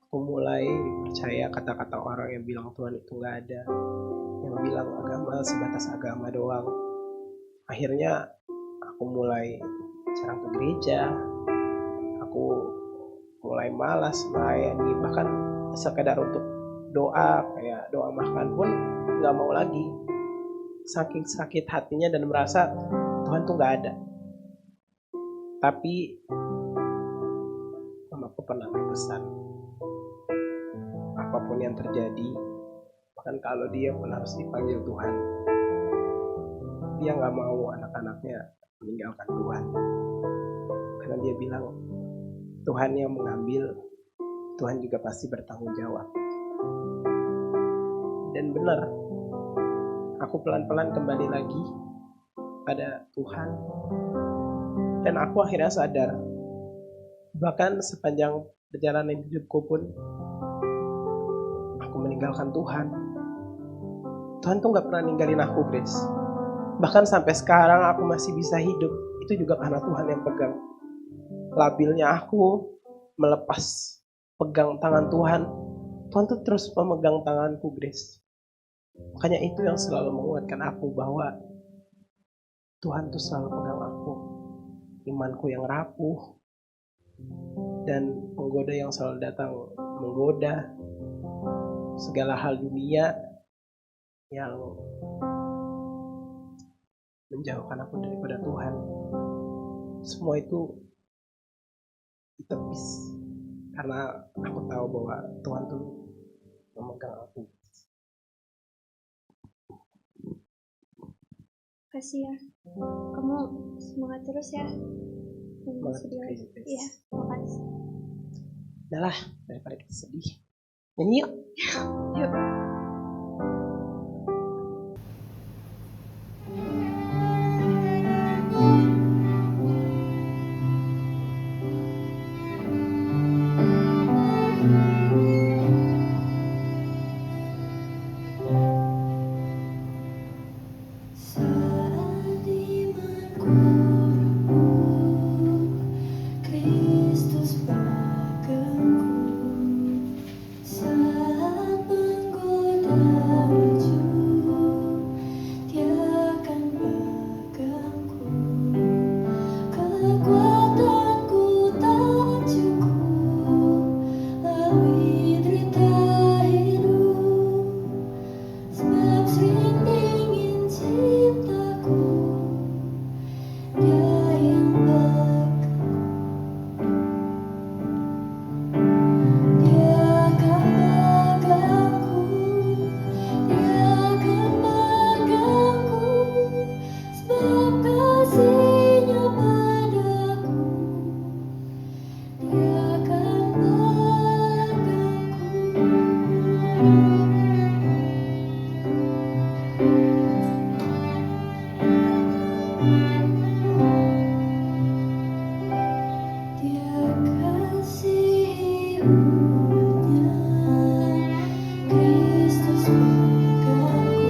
Aku mulai percaya kata-kata orang yang bilang Tuhan itu gak ada, yang bilang agama sebatas agama doang. Akhirnya aku mulai jarang ke gereja, aku mulai malas melayani, bahkan sekedar untuk doa, kayak doa makan pun gak mau lagi. Saking sakit hatinya dan merasa Tuhan tuh gak ada. Tapi mamaku pernah berpesan, apapun yang terjadi, bahkan kalau dia pun harus dipanggil Tuhan, dia gak mau anak-anaknya meninggalkan Tuhan. Karena dia bilang, Tuhan yang mengambil, Tuhan juga pasti bertanggung jawab. Dan benar, aku pelan-pelan kembali lagi pada Tuhan. Dan aku akhirnya sadar, bahkan sepanjang perjalanan hidupku pun, aku meninggalkan Tuhan. Tuhan tuh gak pernah ninggalin aku, Grace. Bahkan sampai sekarang aku masih bisa hidup, itu juga karena Tuhan yang pegang. Labilnya aku melepas pegang tangan Tuhan, Tuhan tuh terus memegang tanganku, Grace. Makanya itu yang selalu menguatkan aku bahwa Tuhan tuh selalu pegang aku. Imanku yang rapuh dan penggoda yang selalu datang menggoda, segala hal dunia yang menjauhkan aku daripada Tuhan, semua itu ditepis karena aku tahu bahwa Tuhan tuh memegang aku. Kasih ya. Kamu semangat terus ya. Jangan Semangat sedih terus, lagi. Grace. Iya, makasih. Udah lah, daripada kita sedih. Nyanyi yuk. Yuk. Saat imanku Kristus pegangku, saat menggoda maju, Dia akan pegangku. Kekuatanku tak cukup lalui derita hidup, sebab sering dingin cintaku, Dia yang pegangku. Dia akan pegangku, Dia akan pegangku, sebab kasih-Nya padaku. Dia akan pegangku. Dia kasih umatnya, Kristus pegangku,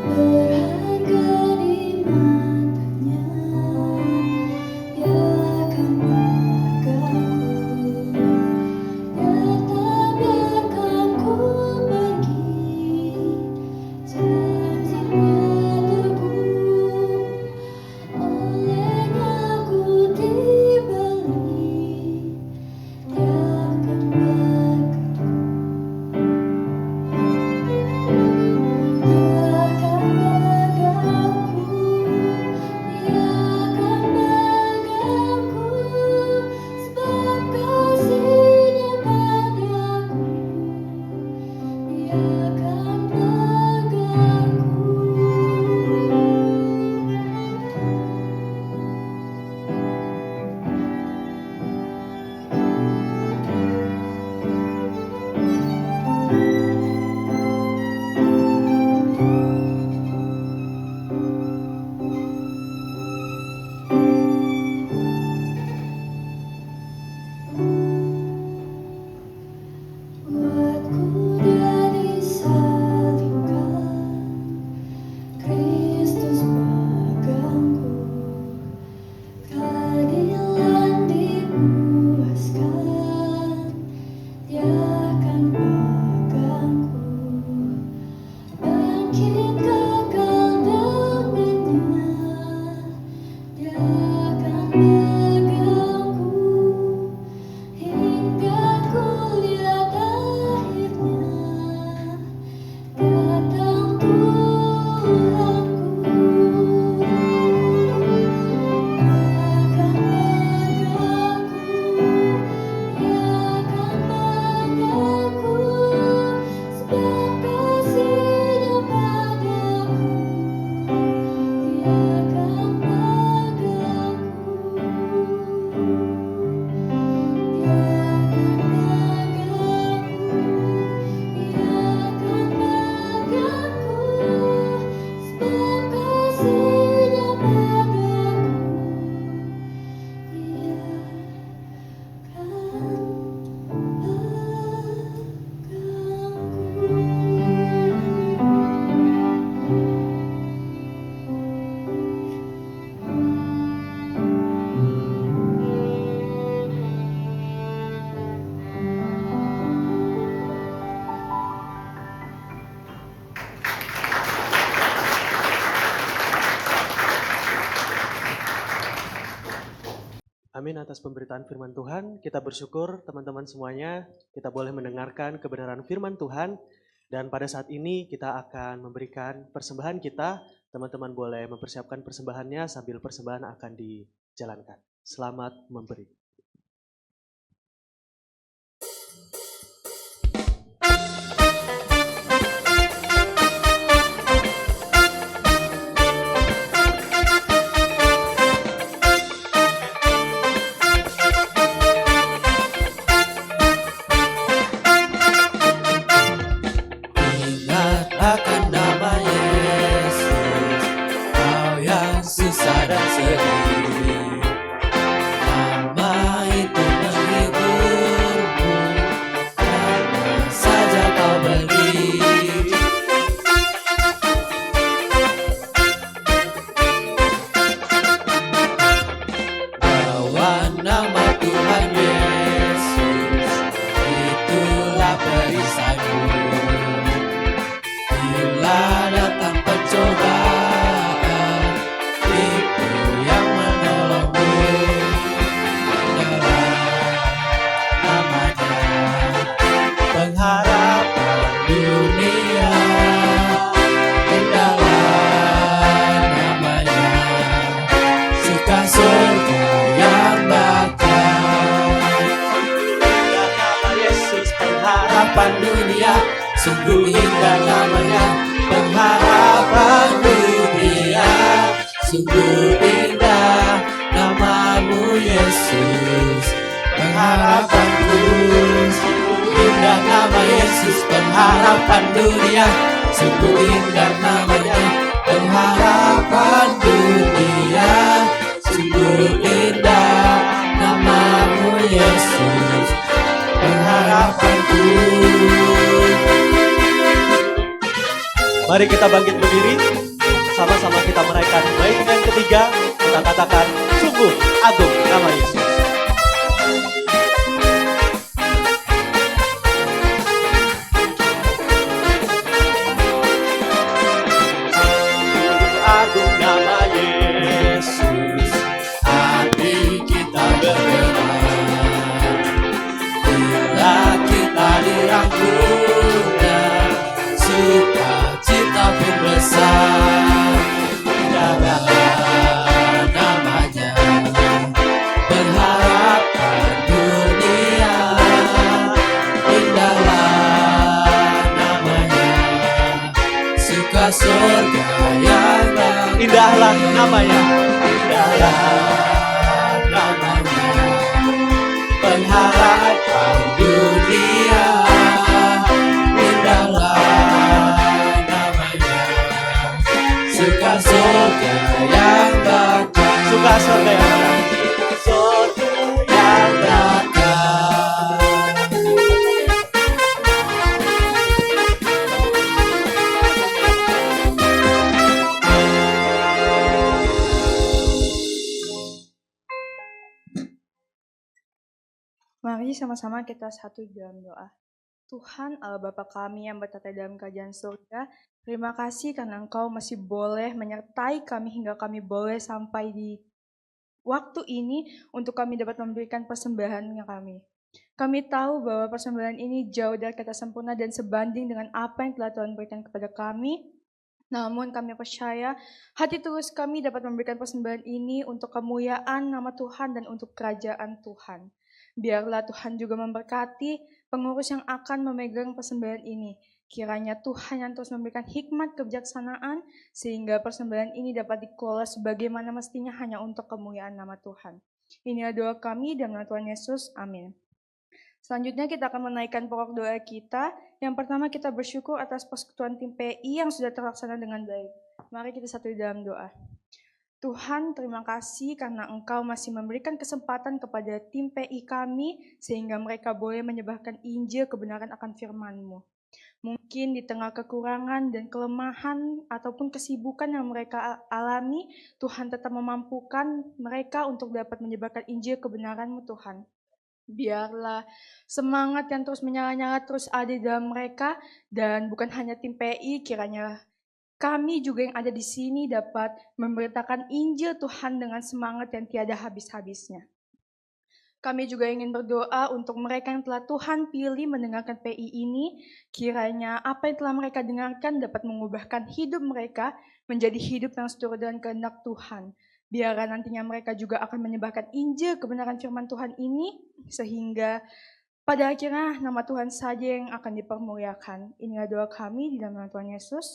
berharga di matanya, Dia akan pegangku. Dia tak biarkan ku pergi, janji-Nya teguh, olehnya ku dibeli, Dia akan pegangku. Dia akan pegangku, Dia akan pegangku, sebab kasih-Nya padaku. Dia akan pegangku. Buatku Dia disalibkan, Kristus pegangku, keadilan dipuaskan, Dia akan pegangku, bangkit kekal dengannya, Dia akan pegangku, hingga ku lihat akhirnya, datang Tuhanku. Dia akan pegangku, Dia akan pegangku, sebab kasih-Nya padaku. Dia akan pegangku. Dia akan pegangku, Dia akan pegangku, sebab kasih-Nya padaku. Dia akan Amin atas pemberitaan firman Tuhan. Kita bersyukur teman-teman semuanya, kita boleh mendengarkan kebenaran firman Tuhan. Dan pada saat ini kita akan memberikan persembahan kita. Teman-teman boleh mempersiapkan persembahannya sambil persembahan akan dijalankan. Selamat memberi. akan nama Yesus, kau yang susah dan sedih. Nama itu menghiburmu, karena saja kau beri. Bawa nama Tuhan Yesus, itulah perisaimu. Bila datang pencobaan, itu yang menolongmu. Adalah namanya pengharapan dunia. Indahlah namanya suka surga yang bakal. Indah nama Yesus pengharapan dunia. Sungguh indah namanya pengharapan dunia. Sungguh indah namamu Yesus, pengharapanku. Sungguh indah nama Yesus pengharapan dunia. Sungguh indah namanya pengharapan dunia. Sungguh indah namamu Yesus, pengharapanku. Mari kita bangkit berdiri, sama-sama kita menaikkan bait yang ketiga. Kita katakan, sungguh agung nama Yesus. Sungguh agung nama Yesus, hati kita bergerak bila kita dirangkulnya. Sukacita pun besar. Indahlah namanya pengharapan dunia. Indahlah namanya suka surga yang tak. Indahlah namanya. Indahlah namanya pengharapan dunia. Suka surga yang bakal. Suka surga yang bakal. Surga yang bakal. Mari sama-sama kita satu dalam doa. Tuhan Allah Bapa kami yang bertata dalam kerajaan surga, terima kasih karena Engkau masih boleh menyertai kami hingga kami boleh sampai di waktu ini untuk kami dapat memberikan persembahannya kami. Kami tahu bahwa persembahan ini jauh dari kata sempurna dan sebanding dengan apa yang telah Tuhan berikan kepada kami. Namun kami percaya hati tulus kami dapat memberikan persembahan ini untuk kemuliaan nama Tuhan dan untuk kerajaan Tuhan. Biarlah Tuhan juga memberkati pengurus yang akan memegang persembahan ini. Kiranya Tuhan yang terus memberikan hikmat kebijaksanaan sehingga persembahan ini dapat dikelola sebagaimana mestinya hanya untuk kemuliaan nama Tuhan. Inilah doa kami dalam nama Tuhan Yesus. Amin. Selanjutnya kita akan menaikkan pokok doa kita. Yang pertama kita bersyukur atas persekutuan tim PI yang sudah terlaksana dengan baik. Mari kita satu dalam doa. Tuhan, terima kasih karena Engkau masih memberikan kesempatan kepada tim PI kami sehingga mereka boleh menyebarkan Injil kebenaran akan firman-Mu. Mungkin di tengah kekurangan dan kelemahan ataupun kesibukan yang mereka alami, Tuhan tetap memampukan mereka untuk dapat menyebarkan Injil kebenaran-Mu Tuhan. Biarlah semangat yang terus menyala-nyala terus ada di dalam mereka dan bukan hanya tim PI, kiranya kami juga yang ada di sini dapat memberitakan Injil Tuhan dengan semangat yang tiada habis-habisnya. Kami juga ingin berdoa untuk mereka yang telah Tuhan pilih mendengarkan PI ini, kiranya apa yang telah mereka dengarkan dapat mengubahkan hidup mereka menjadi hidup yang seturut dengan kehendak Tuhan. Biar nantinya mereka juga akan menyebarkan Injil kebenaran firman Tuhan ini, sehingga pada akhirnya nama Tuhan saja yang akan dipermuliakan. Inilah doa kami di dalam nama Tuhan Yesus.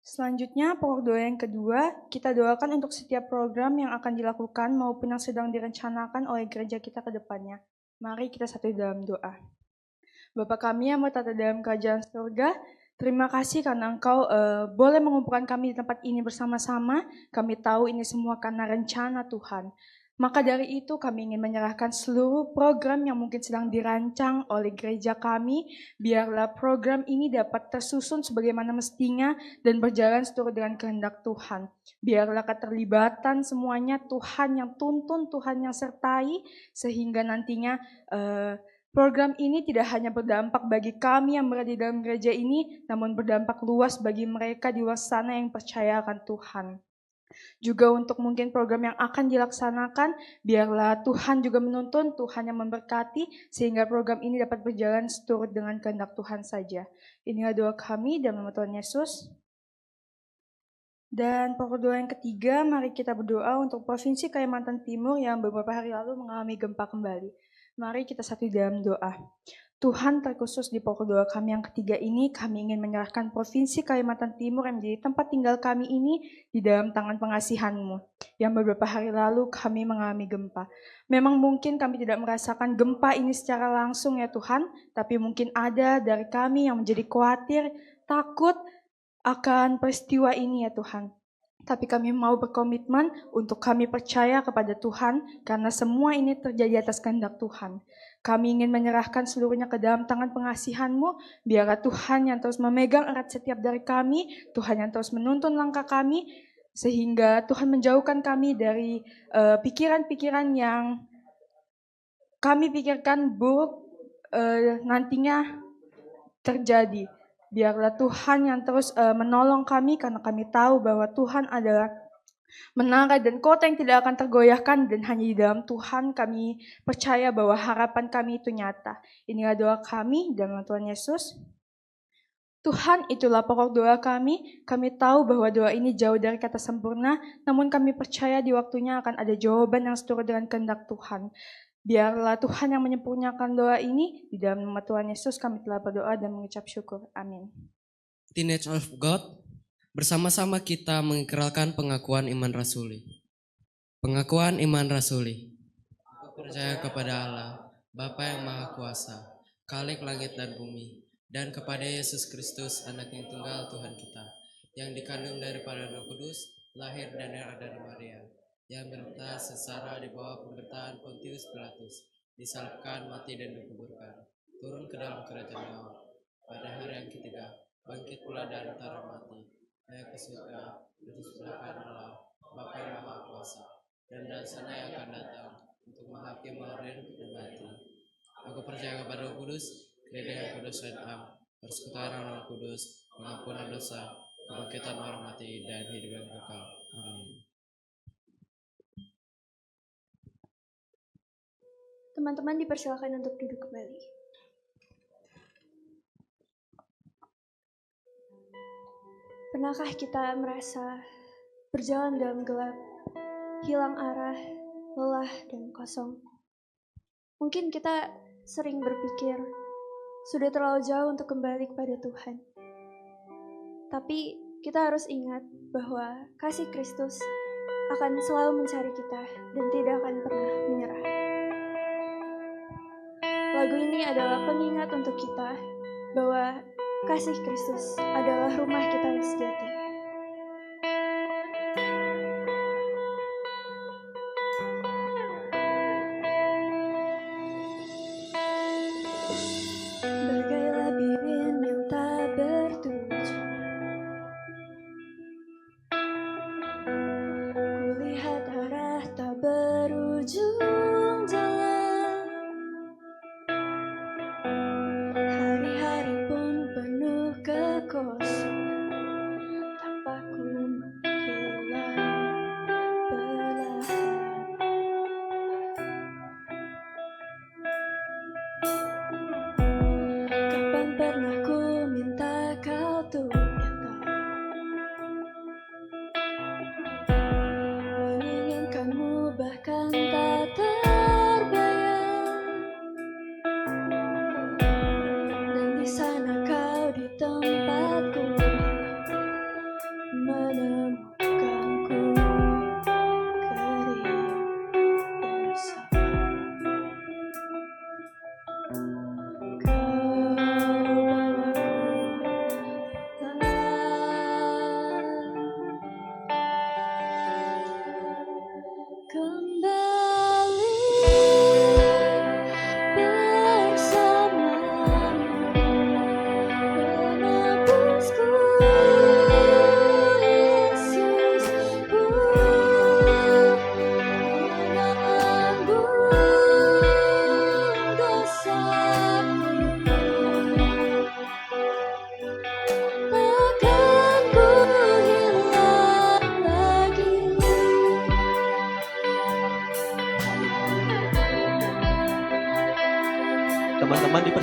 Selanjutnya, pokok doa yang kedua, kita doakan untuk setiap program yang akan dilakukan maupun yang sedang direncanakan oleh gereja kita ke depannya. Mari kita satu dalam doa. Bapa kami yang bertata dalam kerajaan surga, Terima kasih karena Engkau boleh mengumpulkan kami di tempat ini bersama-sama. Kami tahu ini semua karena rencana Tuhan. Maka dari itu kami ingin menyerahkan seluruh program yang mungkin sedang dirancang oleh gereja kami. Biarlah program ini dapat tersusun sebagaimana mestinya dan berjalan seturut dengan kehendak Tuhan. Biarlah keterlibatan semuanya Tuhan yang tuntun, Tuhan yang sertai, sehingga nantinya program ini tidak hanya berdampak bagi kami yang berada di dalam gereja ini, namun berdampak luas bagi mereka di luar sana yang percaya akan Tuhan. Juga untuk mungkin program yang akan dilaksanakan, biarlah Tuhan juga menuntun, Tuhan yang memberkati, sehingga program ini dapat berjalan seturut dengan kehendak Tuhan saja. Inilah doa kami dalam nama Tuhan Yesus. Dan pokok doa yang ketiga, mari kita berdoa untuk Provinsi Kalimantan Timur yang beberapa hari lalu mengalami gempa kembali. Mari kita satu dalam doa. Tuhan, terkhusus di pokok doa kami yang ketiga ini, kami ingin menyerahkan Provinsi Kalimantan Timur yang menjadi tempat tinggal kami ini di dalam tangan pengasihan-Mu. Yang beberapa hari lalu kami mengalami gempa. Memang mungkin kami tidak merasakan gempa ini secara langsung ya Tuhan, tapi mungkin ada dari kami yang menjadi khawatir, takut akan peristiwa ini ya Tuhan. Tapi kami mau berkomitmen untuk kami percaya kepada Tuhan karena semua ini terjadi atas kehendak Tuhan. Kami ingin menyerahkan seluruhnya ke dalam tangan pengasihan-Mu, biarlah Tuhan yang terus memegang erat setiap dari kami, Tuhan yang terus menuntun langkah kami, sehingga Tuhan menjauhkan kami dari pikiran-pikiran yang kami pikirkan buruk nantinya terjadi. Biarlah Tuhan yang terus menolong kami karena kami tahu bahwa Tuhan adalah menara dan kota yang tidak akan tergoyahkan dan hanya di dalam Tuhan kami percaya bahwa harapan kami itu nyata. Inilah doa kami dalam Tuhan Yesus. Tuhan, itulah pokok doa kami. Kami tahu bahwa doa ini jauh dari kata sempurna, namun kami percaya di waktunya akan ada jawaban yang seturut dengan kehendak Tuhan. Biarlah Tuhan yang menyempurnakan doa ini. Di dalam nama Tuhan Yesus kami telah berdoa dan mengucap syukur. Amin. Teenage of God, bersama-sama kita mengikrarkan pengakuan iman rasuli. Pengakuan iman rasuli. Aku percaya kepada Allah, Bapa yang Maha Kuasa, Khalik langit dan bumi, dan kepada Yesus Kristus, Anak yang tunggal Tuhan kita, yang dikandung daripada Roh Kudus, lahir dan dari Maria, yang menderita sengsara di bawah pemerintahan Pontius Pilatus, disalibkan, mati dan dikuburkan, turun ke dalam kerajaan maut, pada hari yang ketiga, bangkit pula dari antara mati, naik ke surga, duduk sebelah kanan Allah, Bapa yang Maha Kuasa, dan dari sana yang akan datang untuk menghakimi orang dan mati. Aku percaya kepada Roh Kudus, gereja yang kudus dan am, persekutuan Roh Kudus, pengampunan dosa, kebangkitan orang mati, dan hidup yang kekal. Amin. Teman-teman dipersilakan untuk duduk kembali. Pernahkah kita merasa berjalan dalam gelap, hilang arah, lelah, dan kosong? Mungkin kita sering berpikir, sudah terlalu jauh untuk kembali kepada Tuhan. Tapi kita harus ingat bahwa kasih Kristus akan selalu mencari kita dan tidak akan pernah menyerah. Lagu ini adalah pengingat untuk kita bahwa kasih Kristus adalah rumah kita yang sejati. Bagai labirin yang tak bertujuan, kulihat arah tak berujung jalan. Hari-hari pun penuh kekosongan,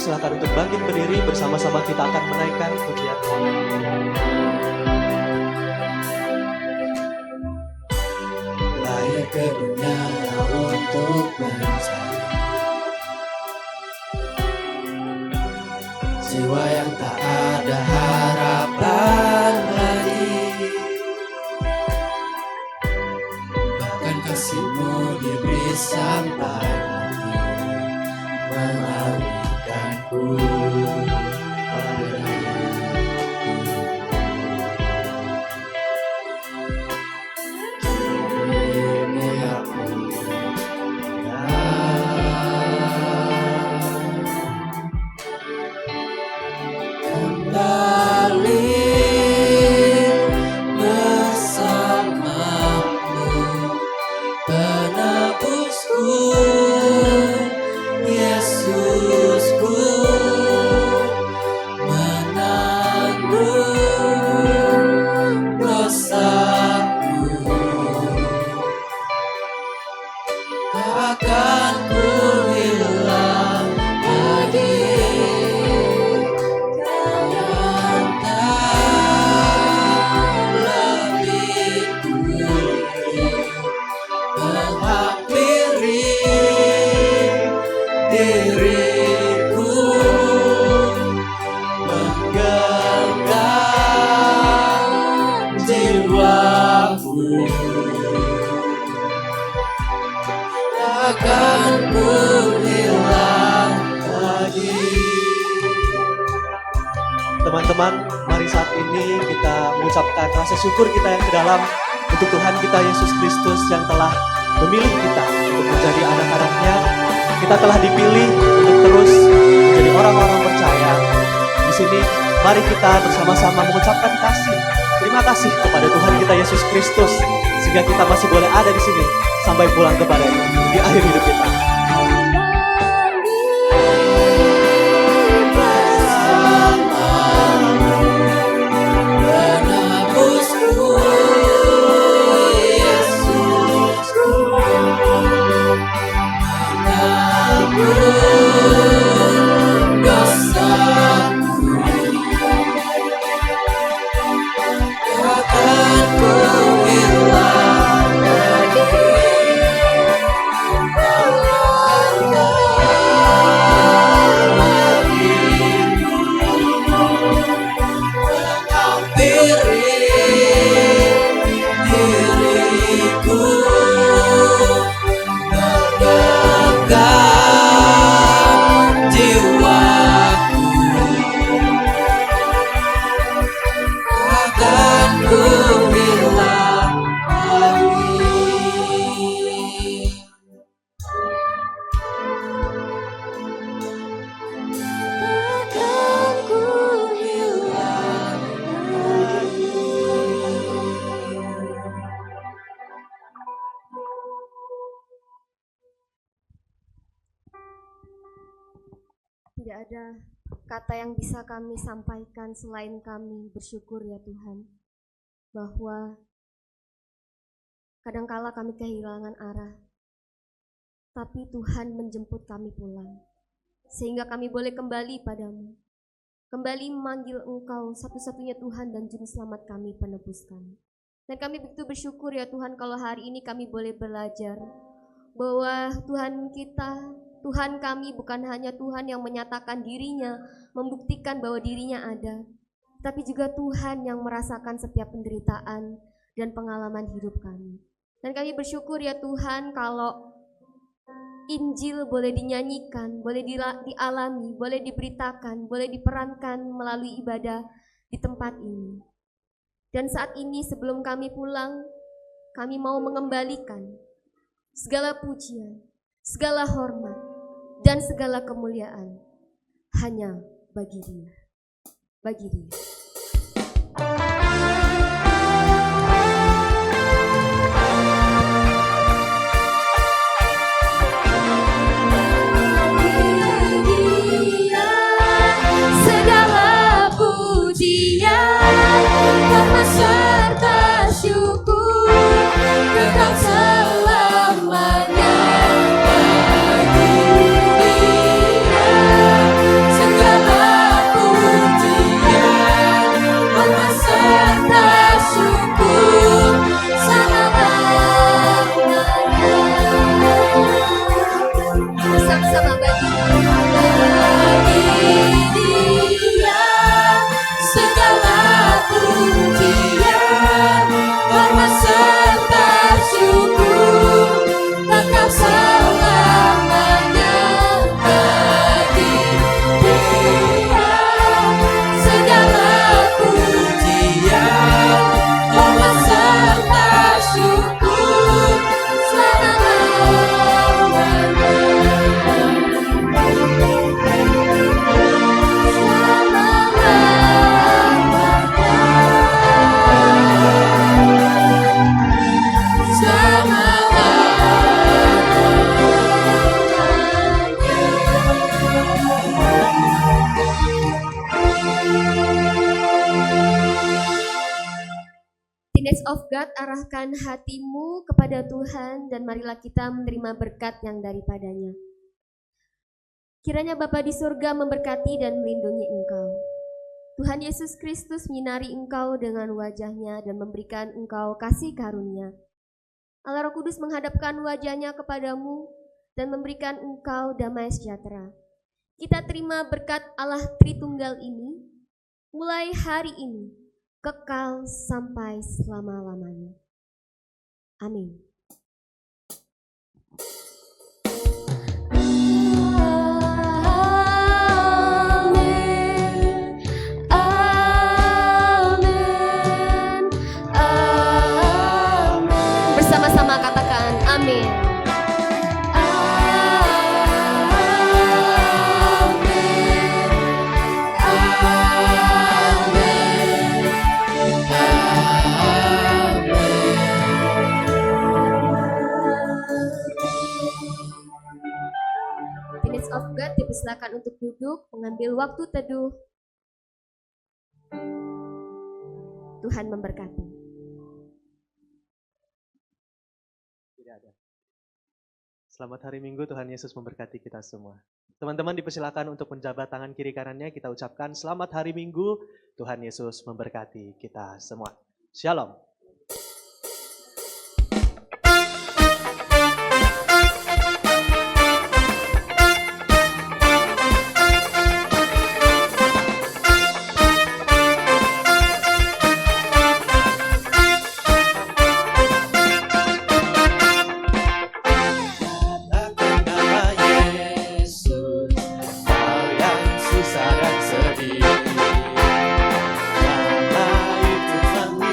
silakan untuk bangkit berdiri, bersama-sama kita akan menaikkan pujian. Lahir ke dunia untuk mencari jiwa yang tak ada harapan lagi. Bahkan kasih-Mu diberi sampai hati, mengalihkanku pada kini aku kembali bersamamu, penebusku, Yesusku, menanggung dosaku. Tak akan ku hilang lagi. Diriku menggenggam jiwaku, takkan ku hilang lagi. Teman-teman, mari saat ini kita mengucapkan rasa syukur kita yang terdalam untuk Tuhan kita Yesus Kristus yang telah memilih kita untuk menjadi anak-anaknya. Kita telah dipilih untuk terus menjadi orang-orang percaya. Di sini, mari kita bersama-sama mengucapkan kasih. Terima kasih kepada Tuhan kita Yesus Kristus, sehingga kita masih boleh ada di sini sampai pulang kepadanya di akhir hidup kita. Tidak ada kata yang bisa kami sampaikan selain kami bersyukur ya Tuhan, bahwa kadangkala kami kehilangan arah, tapi Tuhan menjemput kami pulang, sehingga kami boleh kembali padamu, kembali memanggil Engkau satu-satunya Tuhan dan Juru Selamat kami, penebus kami. Dan kami begitu bersyukur ya Tuhan kalau hari ini kami boleh belajar bahwa Tuhan kita, Tuhan kami bukan hanya Tuhan yang menyatakan dirinya, membuktikan bahwa dirinya ada, tapi juga Tuhan yang merasakan setiap penderitaan dan pengalaman hidup kami. Dan kami bersyukur ya Tuhan kalau Injil boleh dinyanyikan, boleh dialami, boleh diberitakan, boleh diperankan melalui ibadah di tempat ini. Dan saat ini sebelum kami pulang, kami mau mengembalikan segala pujian, segala hormat, dan segala kemuliaan hanya bagi Dia, bagi Dia. Segala pujian, hormat serta syukur kekal selamanya bagi Dia. Teenage of God, arahkan hatimu kepada Tuhan dan marilah kita menerima berkat yang daripadanya. Kiranya Bapa di surga memberkati dan melindungi engkau. Tuhan Yesus Kristus menyinari engkau dengan wajahnya dan memberikan engkau kasih karunia. Allah Roh Kudus menghadapkan wajahnya kepadamu dan memberikan engkau damai sejahtera. Kita terima berkat Allah Tritunggal ini mulai hari ini, kekal sampai selama-lamanya. Amin. Bersama-sama katakan amin. Teenage of God dipersilakan untuk duduk, mengambil waktu teduh. Tuhan memberkati. Tidak ada. Selamat hari Minggu, Tuhan Yesus memberkati kita semua. Teman-teman dipersilakan untuk menjabat tangan kiri kanannya, kita ucapkan selamat hari Minggu, Tuhan Yesus memberkati kita semua. Shalom.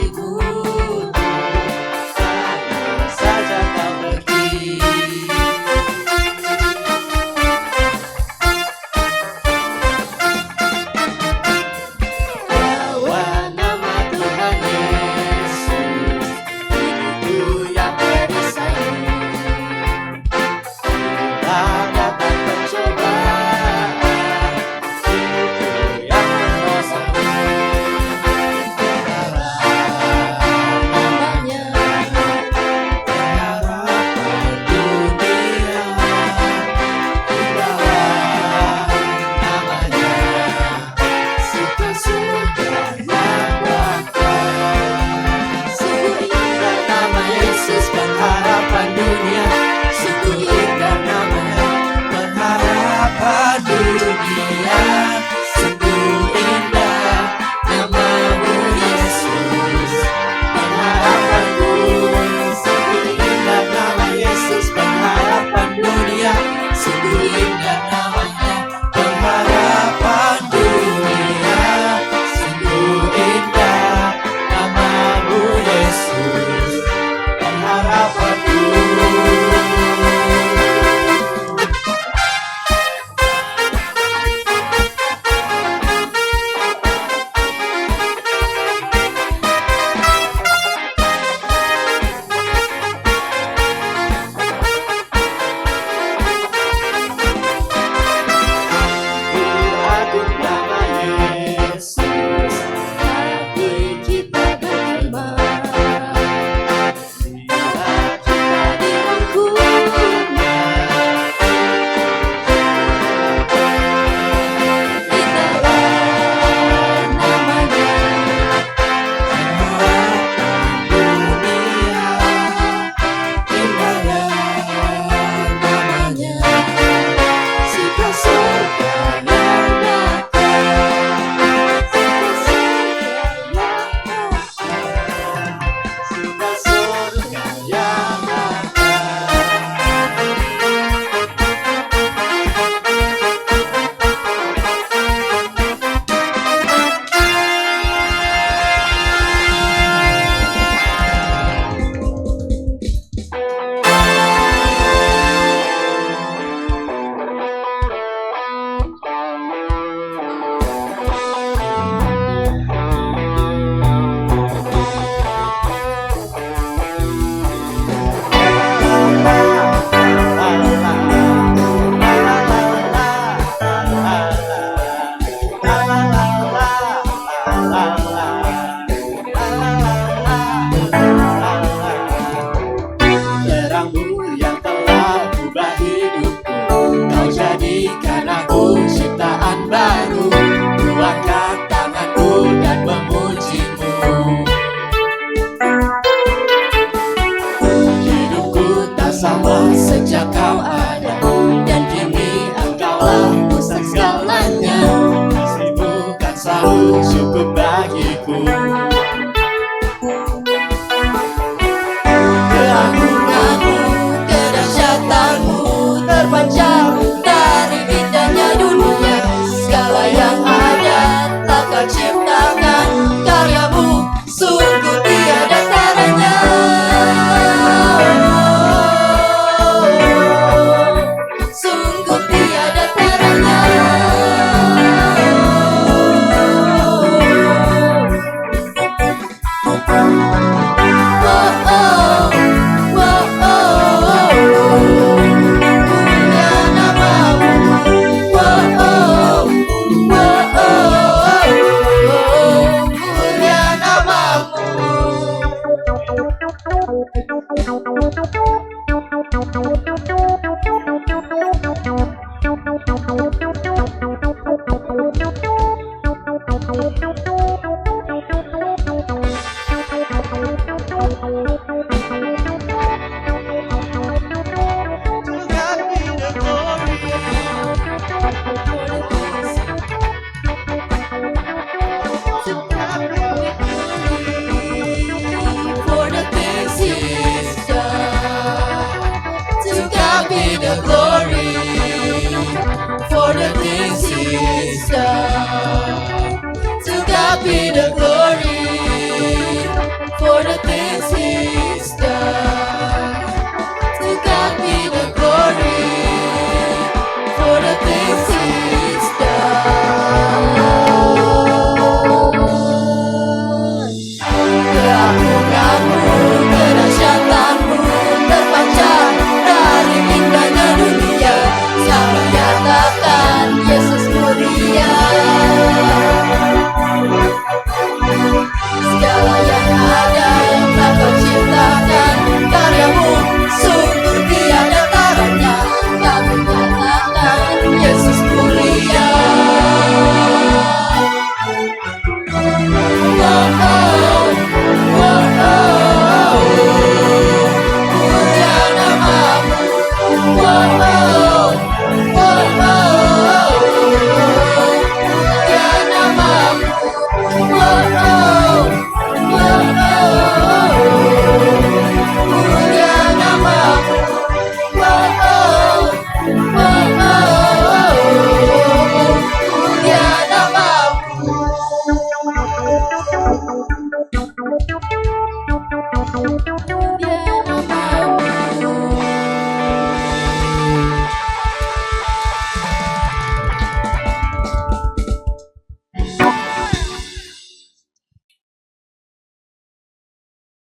Itu cukup bagiku. Keagunganmu, kedahsyatanmu terpancar dari bintangnya dunia. Segala yang ada tak kau ciptakan, karyamu sungguh tiada taranya. Sungguh tiada taranya. For the things He's done, to God be the glory. For the things He's done, to God be the glory.